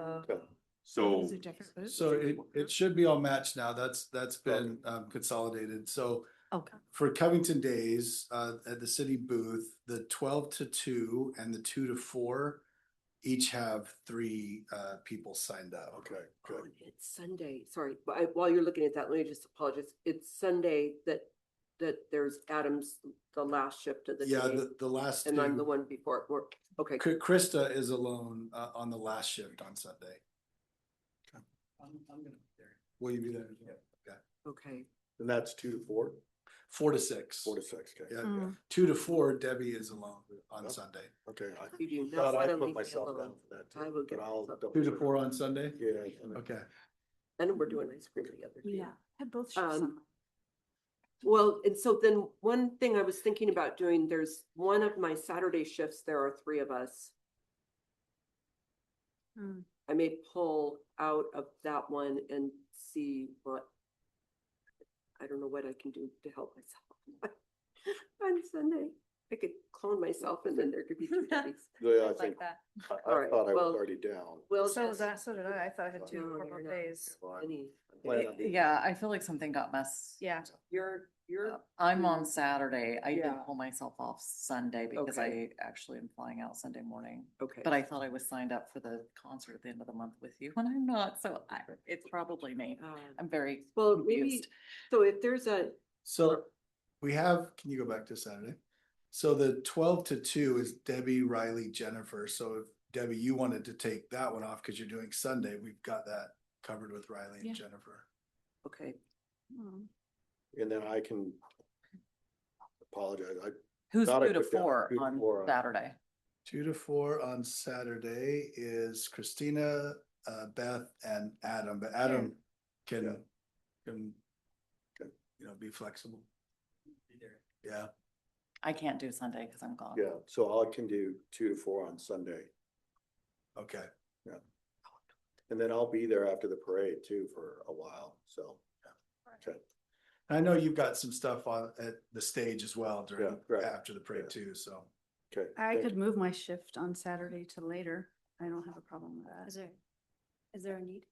So Is it different booths? So it should be all matched now. That's been consolidated. So Okay. for Covington Days, at the city booth, the 12 to 2 and the 2 to 4 each have 3 people signed up. Okay, Oh, good. it's Sunday, sorry, but while you're looking at that, let me just apologize. It's Sunday that there's Adams, the last shift of the Yeah, day. the last And I'm the two, one before work. Okay. Krista is alone on the last shift on Sunday. I'm gonna be there. Will you be there? Yeah. Okay. Okay. And that's 2 to 4? 4 to 6. 4 to 6, okay. Yeah, Mm. 2 to 4, Debbie is alone on Oh. Sunday. Okay. You do not Thought want I to put leave me myself down alone. for that I too, will but get I'll myself- double 2 to check. 4 on Sunday? Yeah. Okay. And we're doing ice cream together. too. Yeah, had both shifts Um, on. Well, and so then one thing I was thinking about doing, there's one of my Saturday shifts, there are 3 of us. Hmm. I may pull out of that one and see what, I don't know what I can do to help myself on Sunday. I could clone myself and then there could be 2 days. Yeah, I Like think, that. I All right, thought I was well- already down. Well, So did I. I thought I had 2 No, for you're both not. days. Plan on being- Yeah, I feel like something got messed. Yeah. You're, I'm on Saturday. I did Yeah. pull myself off Sunday because Okay. I actually am flying out Sunday morning. okay. But I thought I was signed up for the concert at the end of the month with you, and I'm not, so it's probably me. I'm very Well, maybe, confused. so if there's a, So we have, can you go back to Saturday? So the 12 to 2 is Debbie, Riley, Jennifer. So if Debbie, you wanted to take that one off because you're doing Sunday, we've got that covered with Riley and Yeah. Jennifer. okay, Hmm. And then I can apologize. Who's thought I 2 to put down 4 2 to on 4 on- Saturday? 2 to 4 on Saturday is Christina, Beth, and Adam. But Adam can be flexible. Be there. Yeah. I can't do Sunday because I'm gone. Yeah, so I can do 2 to 4 on Sunday. Okay. And then I'll be there after the parade too for a while, so. Okay. I know you've got some stuff on at the stage as well during Yeah, right. after the parade Yeah. too. So Okay. I thank could you. move my shift on Saturday to later. I don't have a problem with that. Is there a need?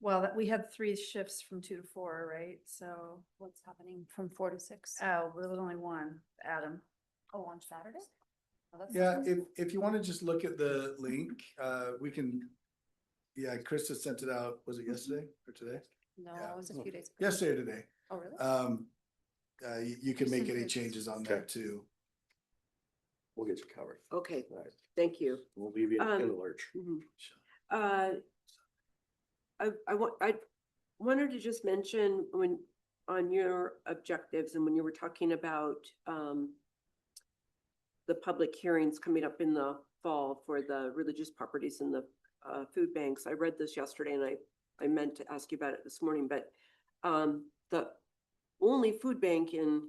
Well, we had 3 shifts from 2 to 4, right? So, What's happening from 4 to 6? oh, there was only one, Adam. Oh, on Saturday? Oh, that's yeah, something. if you want to just look at the link, we can. Yeah, Krista sent it out. Was it yesterday or today? No, yeah. it was a few days. ago. Yesterday or today. Oh, really? You can You make sent any it. changes on there Okay. too. We'll get you covered. okay, All right. thank you. We'll leave you in the lurch. Mhm. I wanted to just mention when, on your objectives and when you were talking about, the public hearings coming up in the fall for the religious properties and the, food banks. I read this yesterday and I meant to ask you about it this morning, but, the only food bank in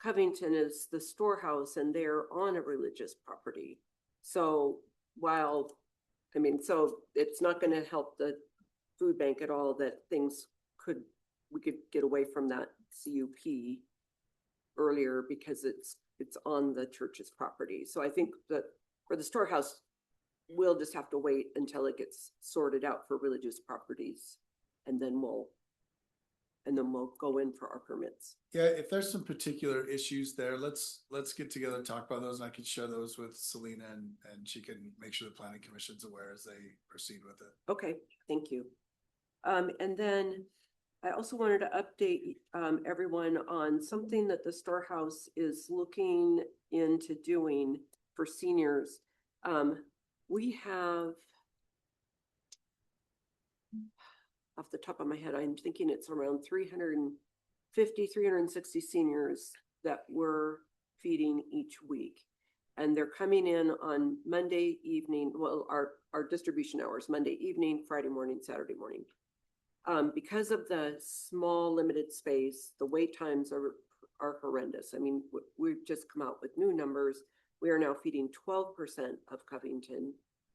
Covington is the storehouse and they're on a religious property. So while, I mean, so it's not gonna help the food bank at all that we could get away from that CUP earlier because it's on the church's property. So I think that for the storehouse, we'll just have to wait until it gets sorted out for religious properties. And then we'll go in for our permits. Yeah, if there's some particular issues there, let's get together and talk about those. And I can share those with Selena and she can make sure the planning commission's aware as they proceed with it. Okay, thank you. And then I also wanted to update everyone on something that the storehouse is looking into doing for seniors. We have, off the top of my head, I'm thinking it's around 350, 360 seniors that we're feeding each week. And they're coming in on Monday evening, well, our distribution hours, Monday evening, Friday morning, Saturday morning. Because of the small limited space, the wait times are horrendous. I mean, we've just come out with new numbers. We are now feeding 12% of Covington,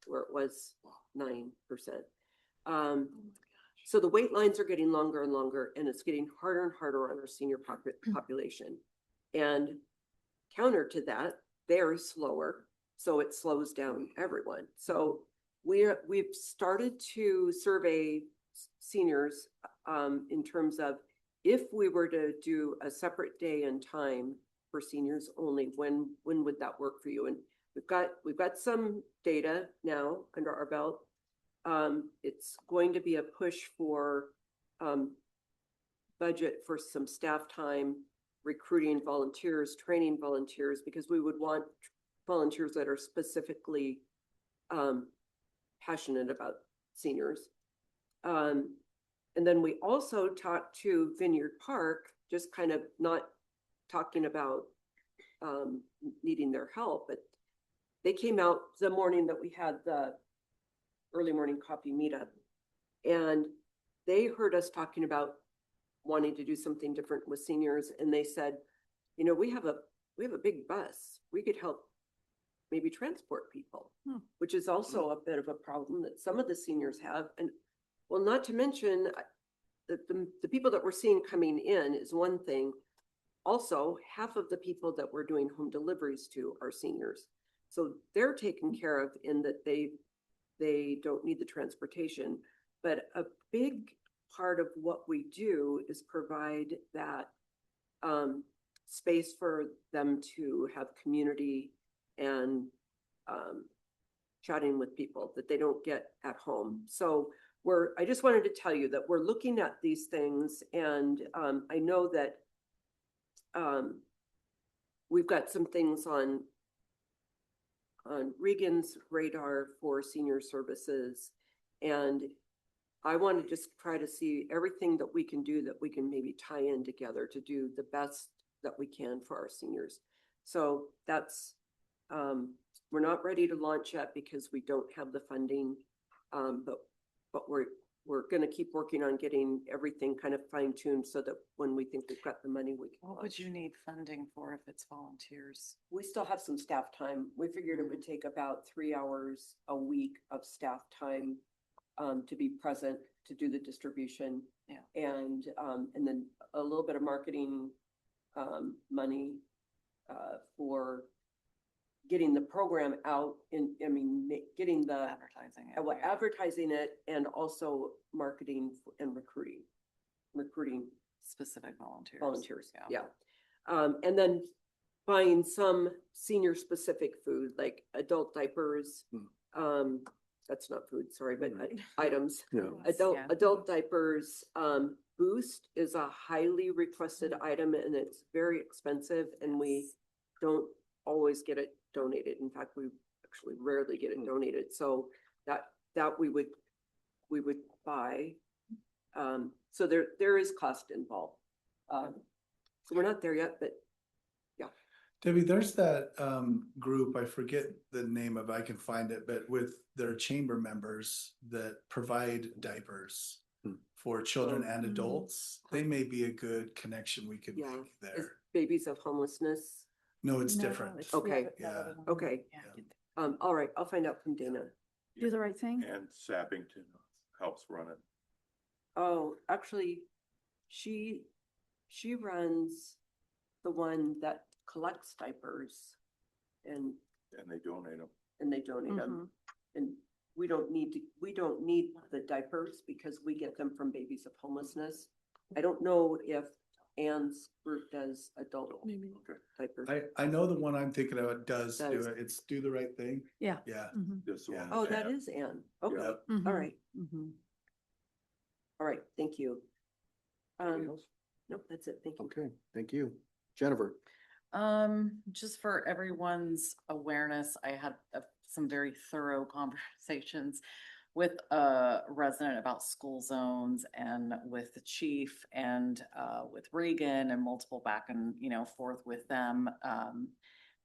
where it was 9%. So the wait lines are getting longer and longer, and it's getting harder and harder on our senior population. And counter to that, they're slower, so it slows down everyone. So we've started to survey seniors in terms of if we were to do a separate day and time for seniors only, when would that work for you? And we've got some data now under our belt. It's going to be a push for budget for some staff time, recruiting volunteers, training volunteers, because we would want volunteers that are specifically passionate about seniors. And then we also talked to Vineyard Park, just kind of not talking about needing their help, but they came out the morning that we had the early morning coffee meetup, and they heard us talking about wanting to do something different with seniors, and they said, you know, we have a big bus, we could help maybe transport people, which is also a bit of a problem that some of the seniors have. And well, not to mention the people that we're seeing coming in is one thing. Also, half of the people that we're doing home deliveries to are seniors. So they're taken care of in that they don't need the transportation. But a big part of what we do is provide that space for them to have community and chatting with people that they don't get at home. So I just wanted to tell you that we're looking at these things, and I know that we've got some things on Regan's radar for senior services, and I want to just try to see everything that we can do that we can maybe tie in together to do the best that we can for our seniors. So that's we're not ready to launch yet because we don't have the funding, but we're going to keep working on getting everything kind of fine-tuned so that when we think we've got the money, we can What would you need funding for if it's volunteers? We still have some staff time. We figured it would take about 3 hours a week of staff time to be present, to do the distribution. Yeah. And then a little bit of marketing money for getting the program out getting the advertising it and also marketing and recruiting Specific volunteers. Yeah. And then buying some senior specific food like adult diapers. That's not food, sorry, but items. Yeah. Adult diapers. Boost is a highly requested item, and it's very expensive, and we don't always get it donated. In fact, we actually rarely get it donated. So that we would buy. So there is cost involved. So we're not there yet, but yeah. Debbie, there's that group, I forget the name of, I can find it, but with their chamber members that provide diapers for children and adults. They may be a good connection we could make there. Is Babies of Homelessness. No, it's different. Okay. Yeah. Okay. All right, I'll find out from Dana. Do the right thing. And Sappington helps run it. Oh, actually, she runs the one that collects diapers and they donate them. them. And we don't need the diapers because we get them from Babies of Homelessness. I don't know if Ann's group does adult diapers. I know the one I'm thinking of does do it. It's Do the Right Thing. Yeah. Yeah. Yeah. Oh, that is Ann. Okay. Yep. All right. All right. Thank you. Nope, that's it. Thank you. Okay, thank you. Jennifer. Just for everyone's awareness, I had some very thorough conversations with a resident about school zones and with the chief and with Regan and multiple back and forth with them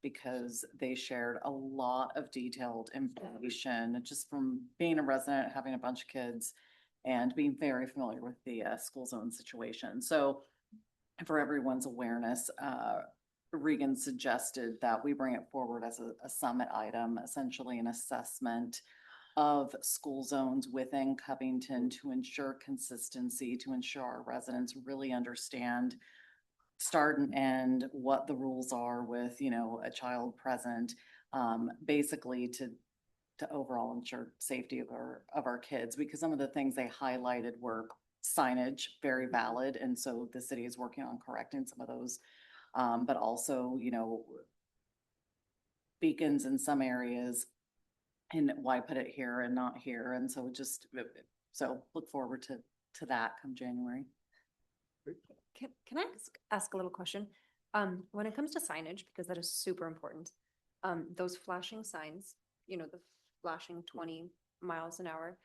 because they shared a lot of detailed information just from being a resident, having a bunch of kids, and being very familiar with the school zone situation. So for everyone's awareness, Regan suggested that we bring it forward as a summit item, essentially an assessment of school zones within Covington to ensure consistency, to ensure our residents really understand start and end, what the rules are with, a child present, basically to to overall ensure safety of our kids, because some of the things they highlighted were signage, very valid, and so the city is working on correcting some of those. But also, you know, beacons in some areas, and why put it here and not here, and so just, so look forward to that come January. Can I ask a little question? When it comes to signage, because that is super important, those flashing signs, you know, the flashing 20 miles an hour,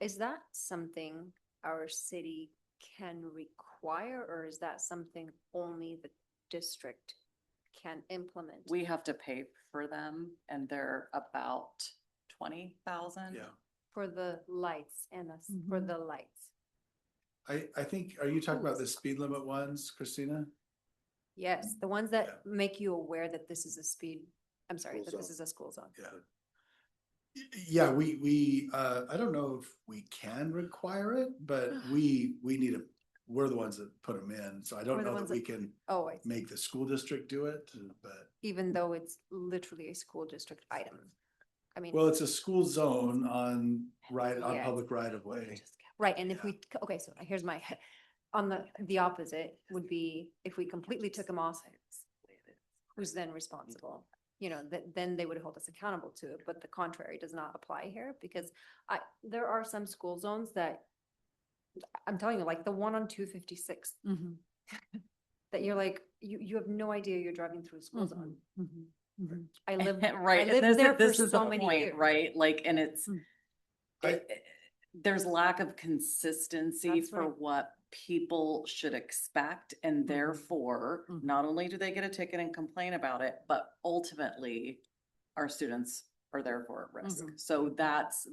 is that something our city can require, or is that something only the district can implement? We have to pay for them, and they're about 20,000. Yeah. For the lights and for the lights. I think, are you talking about the speed limit ones, Christina? Yes, the ones that make you aware that this is a speed, I'm sorry, that this is a school zone. Yeah. Yeah, I don't know if we can require it, but we need we're the ones that put them in, so I don't know that we can make the school district do it, but. Even though it's literally a school district item. I mean. Well, it's a school zone on Yes. public right of way. Right, and if we, okay, so here's my, on the opposite would be if we completely took them off, who's then responsible? You know, then they would hold us accountable to it, but the contrary does not apply here, because there are some school zones that, I'm telling you, like the one on 256, that you're like, you have no idea you're driving through a school zone. I live, right. I lived And there this for is so the many point, years. right? Like, and it's, there's lack of consistency That's for right. what people should expect. And therefore, not only do they get a ticket and complain about it, but ultimately our students are therefore at risk. So that's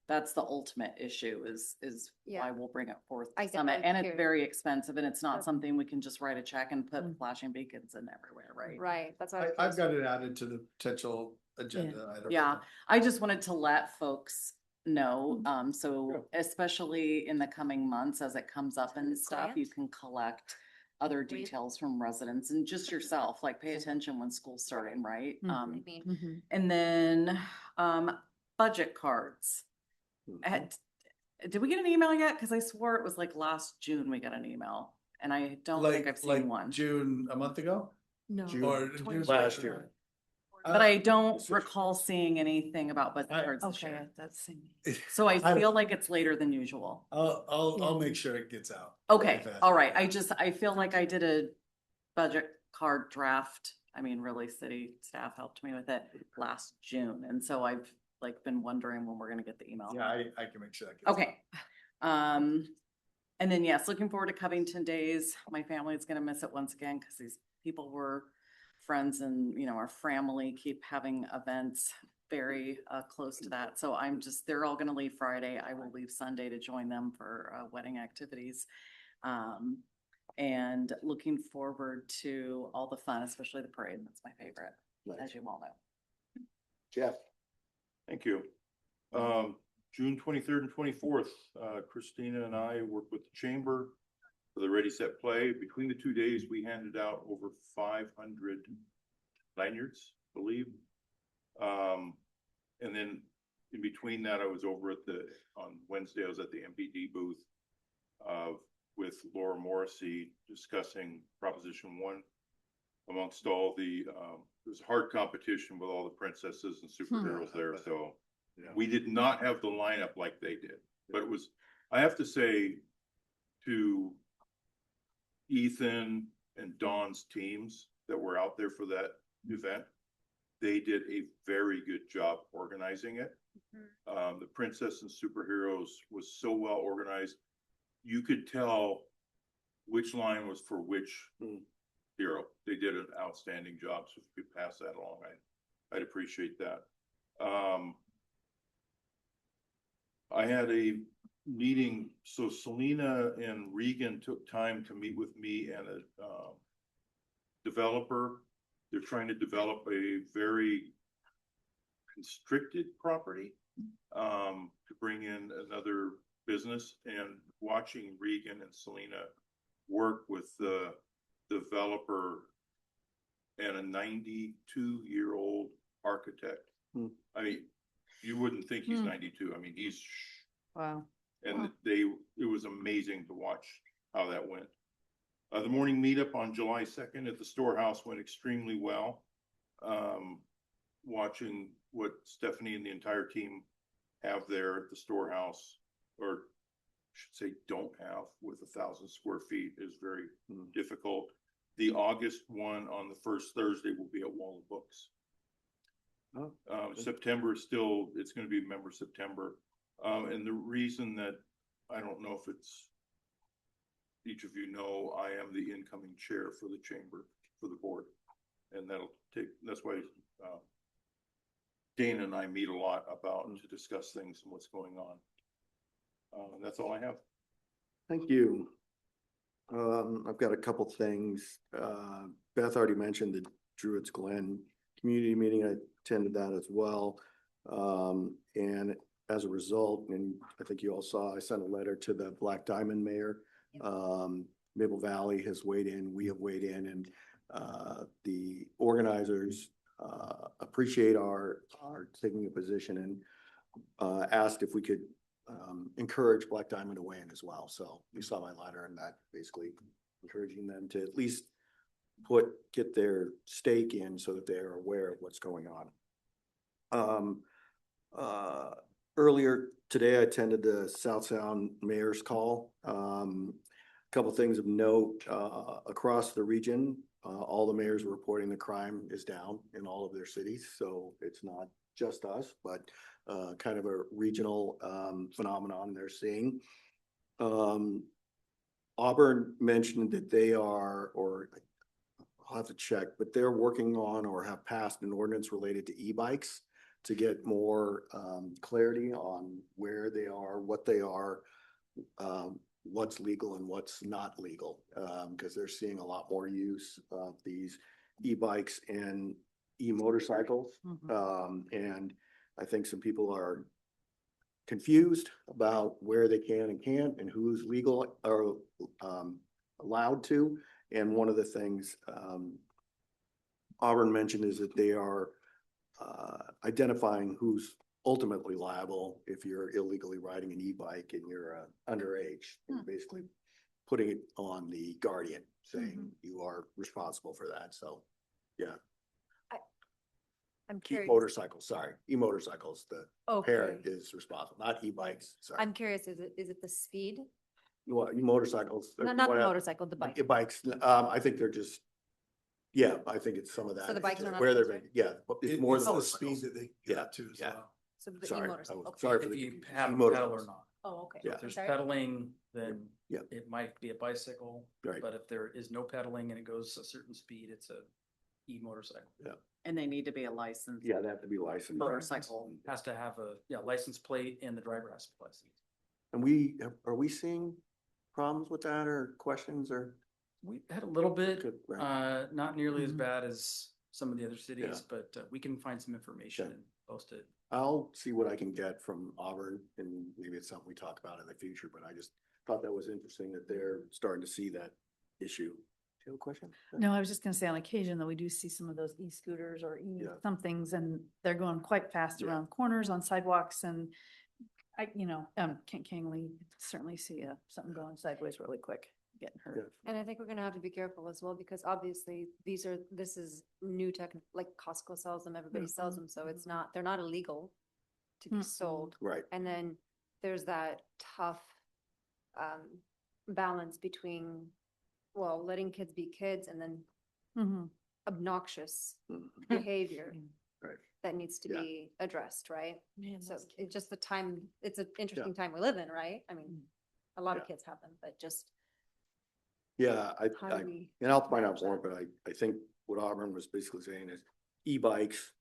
the ultimate issue is why we'll bring it forth to Summit. And it's very expensive, and it's not something we can just write a check and put flashing beacons in everywhere, right? Right, that's why. I've got it added to the potential agenda item. Yeah, I just wanted to let folks know, so especially in the coming months as it comes up and stuff, you can collect other details from residents and just yourself, like pay attention when school's starting, right? And then, budget cards. Did we get an email yet? Cause I swore it was like last June we got an email, and I don't think I've seen one. June, a month ago? No. Or Last year. But I don't recall seeing anything about budget cards this Okay, year. that's. So I feel like it's later than usual. I'll make sure it gets out. Okay, all right. I feel like I did a budget card draft. I mean, really, city staff helped me with it last June, and so I've like been wondering when we're gonna get the email. Yeah, I can make sure that gets Okay. And then yes, looking forward to Covington Days. My family is gonna miss it once again because these people were friends, and you know, our family keep having events very close to that. So they're all gonna leave Friday. I will leave Sunday to join them for wedding activities. And looking forward to all the fun, especially the parade. That's my favorite, as you all know. Jeff. Thank you. June 23rd and 24th, Christina and I worked with the chamber for the Ready Set Play. Between the 2 days, we handed out over 500 lanyards, I believe. And then in between that, I was over on Wednesday, I was at the MPD booth with Laura Morrissey discussing Proposition 1 amongst all the, it was hard competition with all the princesses and superheroes there. So we did not have the lineup like they did, but it was, I have to say to Ethan and Dawn's teams that were out there for that event, they did a very good job organizing it. The princess and superheroes was so well organized. You could tell which line was for which hero. They did an outstanding job. So if you could pass that along, I'd appreciate that. I had a meeting. So Selena and Regan took time to meet with me and a developer. They're trying to develop a very constricted property to bring in another business, and watching Regan and Selena work with the developer and a 92-year-old architect. I mean, You wouldn't think he's Hmm. 92. I mean, he's, Wow. and it was amazing to watch how that went. The morning meetup on July 2nd at the Storehouse went extremely well. Watching what Stephanie and the entire team have there at the Storehouse, or I should say don't have, with 1,000 square feet is very difficult. The August one on the first Thursday will be at Wall of Books. September is still, it's going to be member September. And the reason that, I don't know if it's, each of you know, I am the incoming chair for the chamber, for the board. And that's why Dana and I meet a lot about to discuss things and what's going on. That's all I have. Thank you. I've got a couple things. Beth already mentioned the Druids Glen community meeting. I attended that as well. And as a result, and I think you all saw, I sent a letter to the Black Diamond mayor. Maple Valley has weighed in, we have weighed in, and the organizers appreciate our taking a position and asked if we could encourage Black Diamond to weigh in as well. So you saw my letter, and that basically encouraging them to at least get their stake in so that they're aware of what's going on. Earlier today, I attended the South Sound Mayor's Call. A couple things of note, across the region, all the mayors are reporting the crime is down in all of their cities. So it's not just us, but kind of a regional phenomenon they're seeing. Auburn mentioned that they are, or I'll have to check, but they're working on or have passed an ordinance related to e-bikes to get more clarity on where they are, what they are, what's legal and what's not legal, because they're seeing a lot more use of these e-bikes and e-motorcycles. And I think some people are confused about where they can and can't and who's legal or allowed to. And one of the things Auburn mentioned is that they are identifying who's ultimately liable if you're illegally riding an e-bike and you're underage, and basically putting it on the guardian, saying you are responsible for that. So, yeah. I'm curious. E-motorcycles, sorry. E-motorcycles, the Okay. parent is responsible, not e-bikes, sorry. I'm curious, is it the speed? What, e-motorcycles? No, not the motorcycle, the bike. E-bikes, I think they're just, yeah, I think it's some of that. So the bikes are not Where they're, concerned? yeah, it's more It's than the speed that they Yeah, get to as yeah. well. So the Sorry, e-motorcycle, okay. sorry for If the you have a e-motorcycles. pedal or not. Oh, okay. Yeah. If there's Sorry. pedaling, then Yeah. it might be a bicycle. Right. But if there is no pedaling and it goes a certain speed, it's a e-motorcycle. Yeah. And they need to be a licensed Yeah, they have to be licensed. motorcycle. Has to have a license plate and the driver has to be licensed. And are we seeing problems with that or questions or? We had a little bit, Good, right. not nearly as Mhm. bad as some of the other cities, Yeah. but we can find some information Okay. and post it. I'll see what I can get from Auburn, and maybe it's something we talk about in the future, but I just thought that was interesting that they're starting to see that issue. Do you have a question? No, I was just gonna say on occasion though, we do see some of those e-scooters or Yeah. somethings and they're going quite fast Yeah. around corners on sidewalks and Kent Kangley certainly see something going sideways really quick, getting hurt. And I think we're gonna have to be careful as well, because obviously this is new tech, like Costco sells them, everybody sells them, so it's not, they're not illegal to be sold. Right. And then there's that tough balance between, well, letting kids be kids and then Mhm. obnoxious Mhm. behavior Right. that needs to Yeah. be addressed, right? Man, So those kids. it's just the time, it's an interesting time we live in, right? I mean, a lot of kids have them, but just Yeah, how do we? and I'll find out more, but I think what Auburn was basically saying is e-bikes,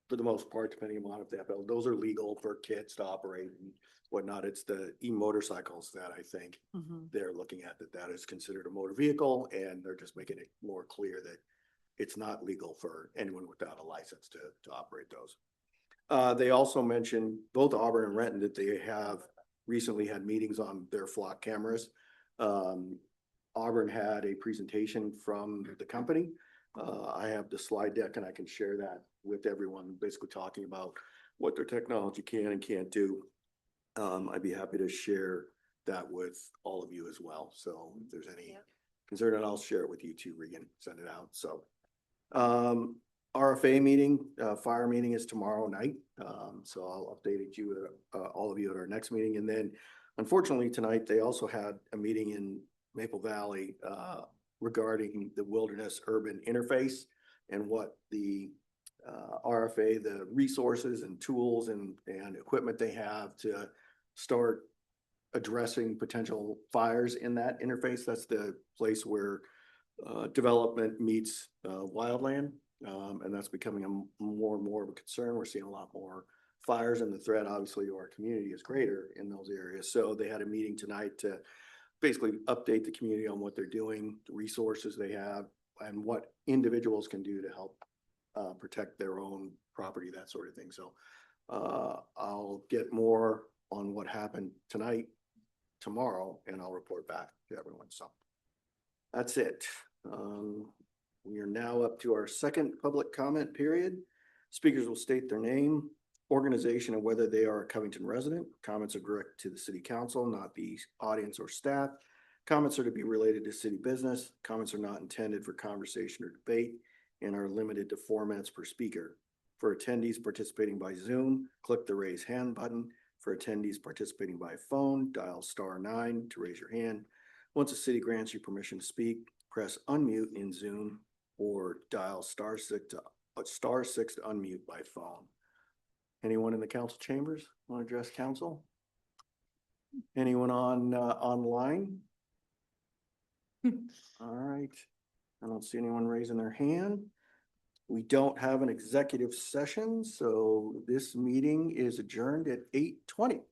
for the most part, depending upon if they have, those are legal for kids to operate and whatnot. It's the e-motorcycles that I think Mhm. they're looking at, that is considered a motor vehicle, and they're just making it more clear that it's not legal for anyone without a license to operate those. They also mentioned, both Auburn and Renton, that they have recently had meetings on their flock cameras. Auburn had a presentation from the company. I have the slide deck and I can share that with everyone, basically talking about what their technology can and can't do. I'd be happy to share that with all of you as well. So if there's any concern, and I'll share it with you too, Regan, send it out. So RFA meeting, fire meeting is tomorrow night. So I'll update you, all of you at our next meeting. And then unfortunately tonight, they also had a meeting in Maple Valley regarding the wilderness urban interface and what the RFA, the resources and tools and equipment they have to start addressing potential fires in that interface. That's the place where development meets wildland. And that's becoming a more and more of a concern. We're seeing a lot more fires, and the threat obviously to our community is greater in those areas. So they had a meeting tonight to basically update the community on what they're doing, the resources they have, and what individuals can do to help protect their own property, that sort of thing. So I'll get more on what happened tonight, tomorrow, and I'll report back to everyone. So that's it. We are now up to our second public comment period. Speakers will state their name, organization, and whether they are a Covington resident. Comments are direct to the city council, not the audience or staff. Comments are to be related to city business. Comments are not intended for conversation or debate and are limited to 4 minutes per speaker. For attendees participating by Zoom, click the raise hand button. For attendees participating by phone, dial *9 to raise your hand. Once the city grants you permission to speak, press unmute in Zoom or dial *6 to unmute by phone. Anyone in the council chambers want to address council? Anyone on online? All right. I don't see anyone raising their hand. We don't have an executive session, so this meeting is adjourned at 8:20.